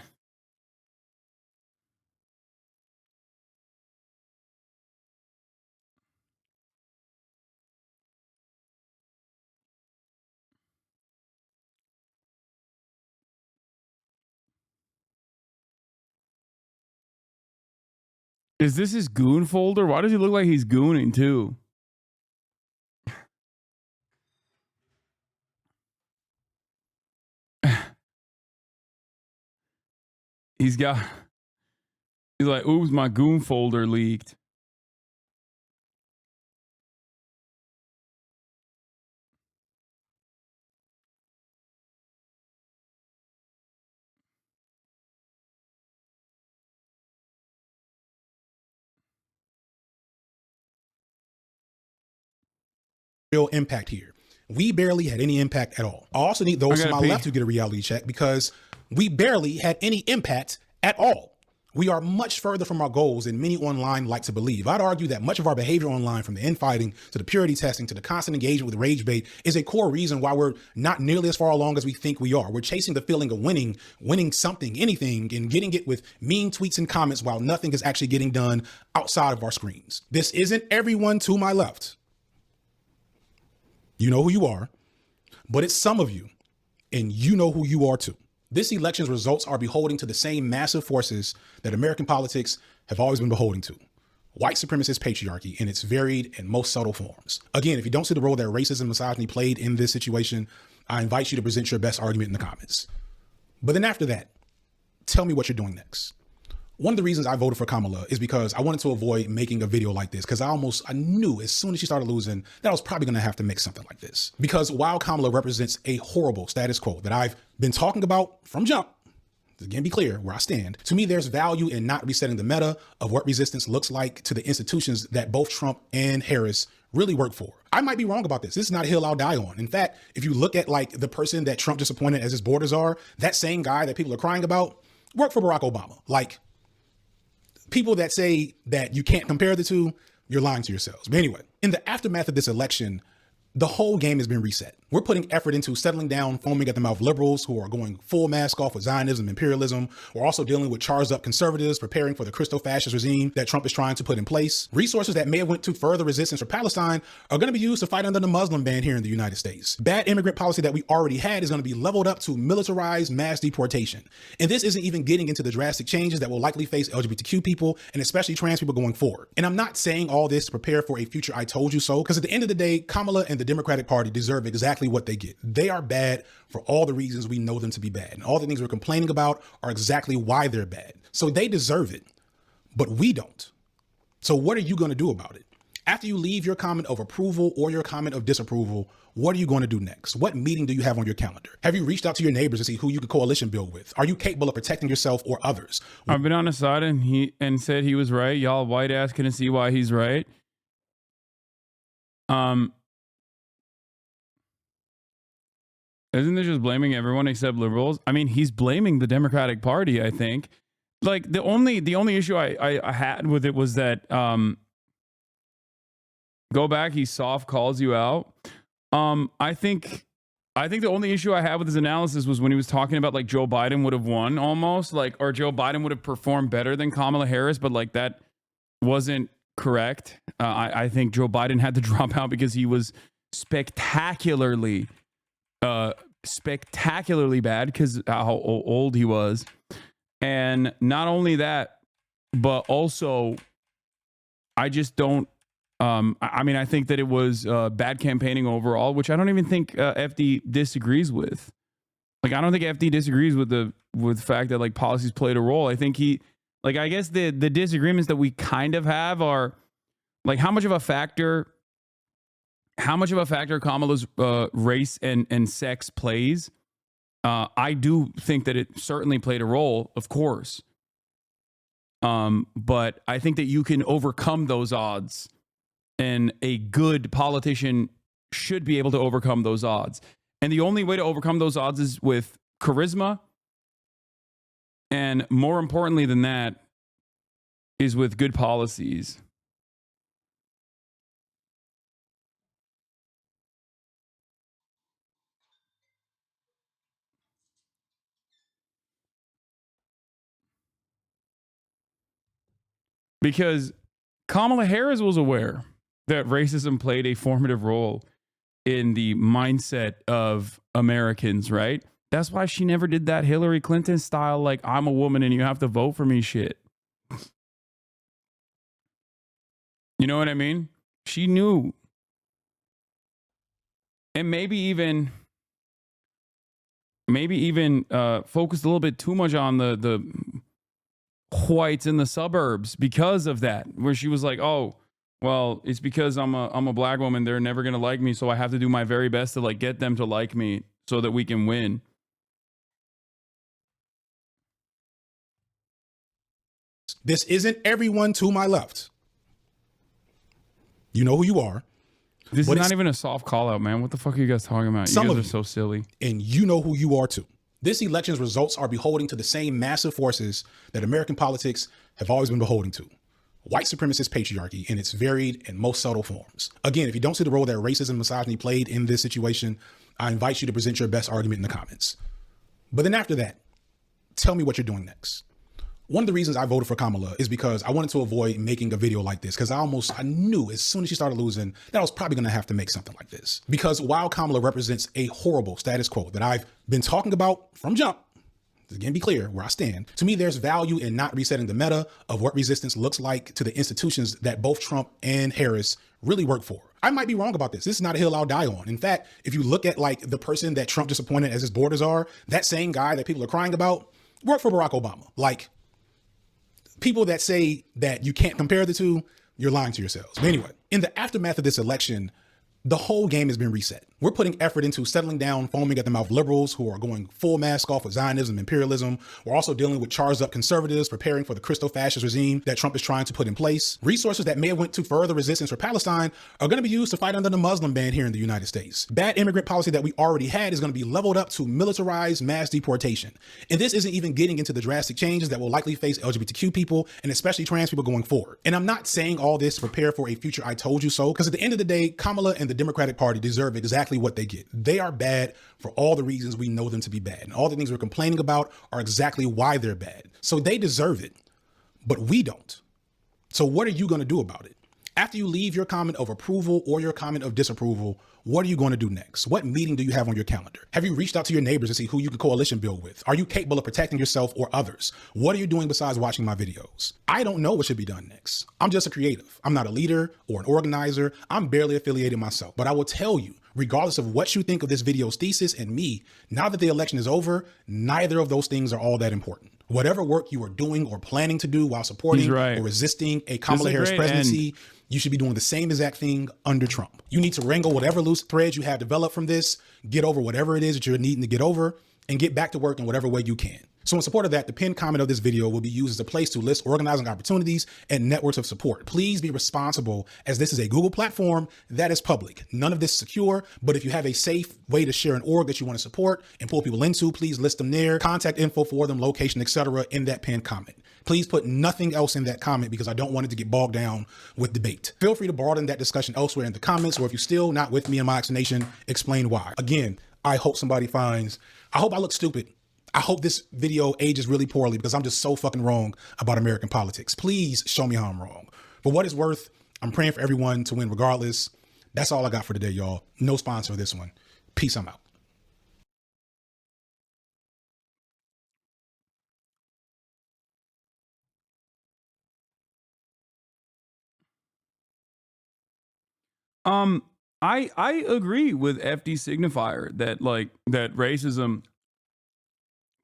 Is this his goon folder? Why does he look like he's gooning too? He's like, oops, my goon folder leaked. Real impact here. We barely had any impact at all. I also need those to my left to get a reality check because we barely had any impact at all. We are much further from our goals than many online like to believe. I'd argue that much of our behavior online, from the infighting to the purity testing to the constant engagement with rage bait, is a core reason why we're not nearly as far along as we think we are. We're chasing the feeling of winning something, anything, and getting it with mean tweets and comments while nothing is actually getting done outside of our screens. This isn't everyone to my left. You know who you are, but it's some of you, and you know who you are too. This election's results are beholding to the same massive forces that American politics have always been beholden to. White supremacist patriarchy in its varied and most subtle forms. Again, if you don't see the role that racism and misogyny played in this situation, I invite you to present your best argument in the comments. But then after that, tell me what you're doing next. One of the reasons I voted for Kamala is because I wanted to avoid making a video like this, because I knew as soon as she started losing that I was probably going to have to make something like this. Because while Kamala represents a horrible status quo that I've been talking about from jump, again, be clear where I stand. To me, there's value in not resetting the meta of what resistance looks like to the institutions that both Trump and Harris really work for. I might be wrong about this. This is not a hill I'll die on. In fact, if you look at like the person that Trump disappointed as his borders are, that same guy that people are crying about worked for Barack Obama. Like, people that say that you can't compare the two, you're lying to yourselves. But anyway, in the aftermath of this election, the whole game has been reset. We're putting effort into settling down foaming at the mouth liberals who are going full mask off with Zionism, imperialism. We're also dealing with charged up conservatives preparing for the Christo-fascist regime that Trump is trying to put in place. Resources that may have went to further resistance for Palestine are going to be used to fight under the Muslim ban here in the United States. Bad immigrant policy that we already had is going to be leveled up to militarized mass deportation. And this isn't even getting into the drastic changes that will likely face LGBTQ people and especially trans people going forward. And I'm not saying all this to prepare for a future I told you so, because at the end of the day, Kamala and the Democratic Party deserve exactly what they get. They are bad for all the reasons we know them to be bad. And all the things we're complaining about are exactly why they're bad. So they deserve it, but we don't. So what are you going to do about it? After you leave your comment of approval or your comment of disapproval, what are you going to do next? What meeting do you have on your calendar? Have you reached out to your neighbors to see who you could coalition build with? Are you capable of protecting yourself or others? I've been on his side and said he was right. Y'all white ass couldn't see why he's right. Isn't this just blaming everyone except liberals? I mean, he's blaming the Democratic Party, I think. Like the only issue I had with it was that go back, he soft calls you out. I think the only issue I had with his analysis was when he was talking about like Joe Biden would have won almost, like, or Joe Biden would have performed better than Kamala Harris, but like that wasn't correct. I think Joe Biden had to drop out because he was spectacularly bad because how old he was. And not only that, but also I just don't I mean, I think that it was bad campaigning overall, which I don't even think FD disagrees with. Like, I don't think FD disagrees with the fact that like policies played a role. I think I guess the disagreements that we kind of have are like how much of a factor Kamala's race and sex plays. I do think that it certainly played a role, of course. But I think that you can overcome those odds, and a good politician should be able to overcome those odds. And the only way to overcome those odds is with charisma. And more importantly than that is with good policies. Because Kamala Harris was aware that racism played a formative role in the mindset of Americans, right? That's why she never did that Hillary Clinton style, like, I'm a woman and you have to vote for me shit. You know what I mean? She knew. And maybe even focused a little bit too much on the whites in the suburbs because of that, where she was like, oh, well, it's because I'm a black woman, they're never going to like me, so I have to do my very best to like get them to like me so that we can win. This isn't everyone to my left. You know who you are. This is not even a soft call out, man. What the fuck are you guys talking about? You guys are so silly. And you know who you are too. This election's results are beholding to the same massive forces that American politics have always been beholding to. White supremacist patriarchy in its varied and most subtle forms. Again, if you don't see the role that racism and misogyny played in this situation, I invite you to present your best argument in the comments. But then after that, tell me what you're doing next. One of the reasons I voted for Kamala is because I wanted to avoid making a video like this, because I knew as soon as she started losing that I was probably going to have to make something like this. Because while Kamala represents a horrible status quo that I've been talking about from jump, again, be clear where I stand. To me, there's value in not resetting the meta of what resistance looks like to the institutions that both Trump and Harris really work for. I might be wrong about this. This is not a hill I'll die on. In fact, if you look at like the person that Trump just appointed as his borders are, that same guy that people are crying about worked for Barack Obama. Like, people that say that you can't compare the two, you're lying to yourselves. But anyway, in the aftermath of this election, the whole game has been reset. We're putting effort into settling down foaming at the mouth liberals who are going full mask off with Zionism, imperialism. We're also dealing with charged up conservatives preparing for the Christo-fascist regime that Trump is trying to put in place. Resources that may have went to further resistance for Palestine are going to be used to fight under the Muslim ban here in the United States. Bad immigrant policy that we already had is going to be leveled up to militarized mass deportation. And this isn't even getting into the drastic changes that will likely face LGBTQ people and especially trans people going forward. And I'm not saying all this to prepare for a future I told you so, because at the end of the day, Kamala and the Democratic Party deserve exactly what they get. They are bad for all the reasons we know them to be bad. And all the things we're complaining about are exactly why they're bad. So they deserve it, but we don't. So what are you going to do about it? After you leave your comment of approval or your comment of disapproval, what are you going to do next? What meeting do you have on your calendar? Have you reached out to your neighbors to see who you can coalition build with? Are you capable of protecting yourself or others? What are you doing besides watching my videos? I don't know what should be done next. I'm just a creative. I'm not a leader or an organizer. I'm barely affiliated myself. But I will tell you, regardless of what you think of this video's thesis and me, now that the election is over, neither of those things are all that important. Whatever work you are doing or planning to do while supporting or resisting a Kamala Harris presidency, you should be doing the same exact thing under Trump. You need to wrangle whatever loose threads you have developed from this, get over whatever it is that you're needing to get over, and get back to work in whatever way you can. So in support of that, the pinned comment of this video will be used as a place to list organizing opportunities and networks of support. Please be responsible, as this is a Google platform that is public. None of this is secure, but if you have a safe way to share an org that you want to support and pull people into, please list them there, contact info for them, location, etc. in that pinned comment. Please put nothing else in that comment because I don't want it to get bogged down with debate. Feel free to broaden that discussion elsewhere in the comments, or if you're still not with me in my explanation, explain why. Again, I hope somebody finds, I hope I look stupid. I hope this video ages really poorly because I'm just so fucking wrong about American politics. Please show me how I'm wrong. For what it's worth, I'm praying for everyone to win regardless. That's all I got for today, y'all. No sponsor for this one. Peace, I'm out. I agree with F.D Signifier that that racism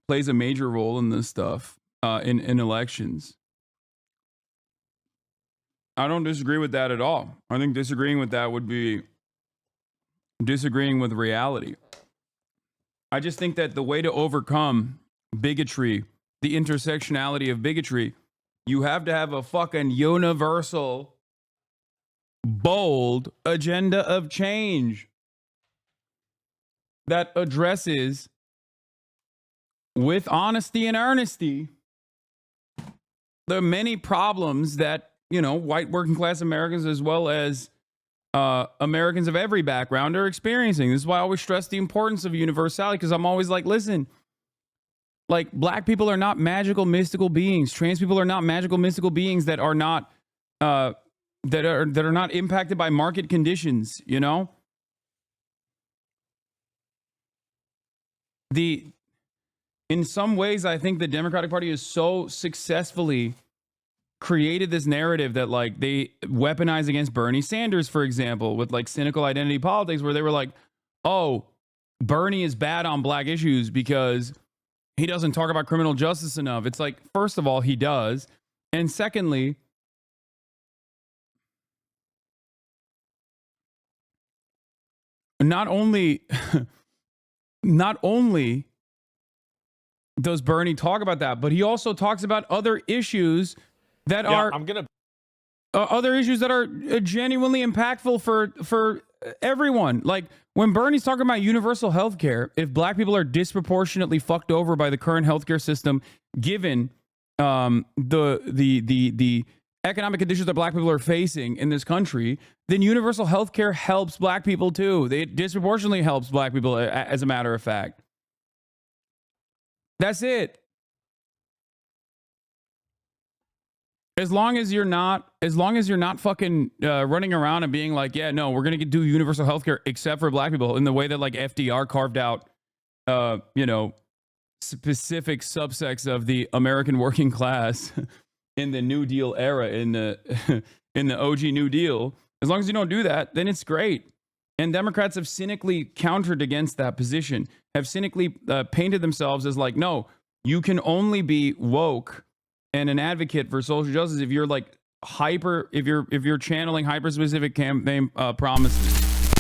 plays a major role in this stuff in elections. I don't disagree with that at all. I think disagreeing with that would be disagreeing with reality. I just think that the way to overcome bigotry, the intersectionality of bigotry, you have to have a fucking universal, bold agenda of change that addresses with honesty and earnesty the many problems that, white working class Americans as well as Americans of every background are experiencing. This is why I always stress the importance of universality, because I'm always like, listen, like, black people are not magical, mystical beings. Trans people are not magical, mystical beings that are not that are not impacted by market conditions, in some ways, I think the Democratic Party is so successfully created this narrative that like they weaponize against Bernie Sanders, for example, with like cynical identity politics, where they were like, oh, Bernie is bad on black issues because he doesn't talk about criminal justice enough. It's like, first of all, he does. And secondly, not only does Bernie talk about that, but he also talks about other issues that are other issues that are genuinely impactful for everyone. Like when Bernie's talking about universal health care, if black people are disproportionately fucked over by the current healthcare system, given the economic conditions that black people are facing in this country, then universal health care helps black people too. It disproportionately helps black people, as a matter of fact. That's it. As long as you're not fucking running around and being like, yeah, no, we're going to do universal health care except for black people, in the way that like FDR carved out, specific subsects of the American working class in the New Deal era, in the OG New Deal. As long as you don't do that, then it's great. And Democrats have cynically countered against that position, have cynically painted themselves as like, no, you can only be woke and an advocate for social justice if you're like if you're channeling hyper specific campaign promises.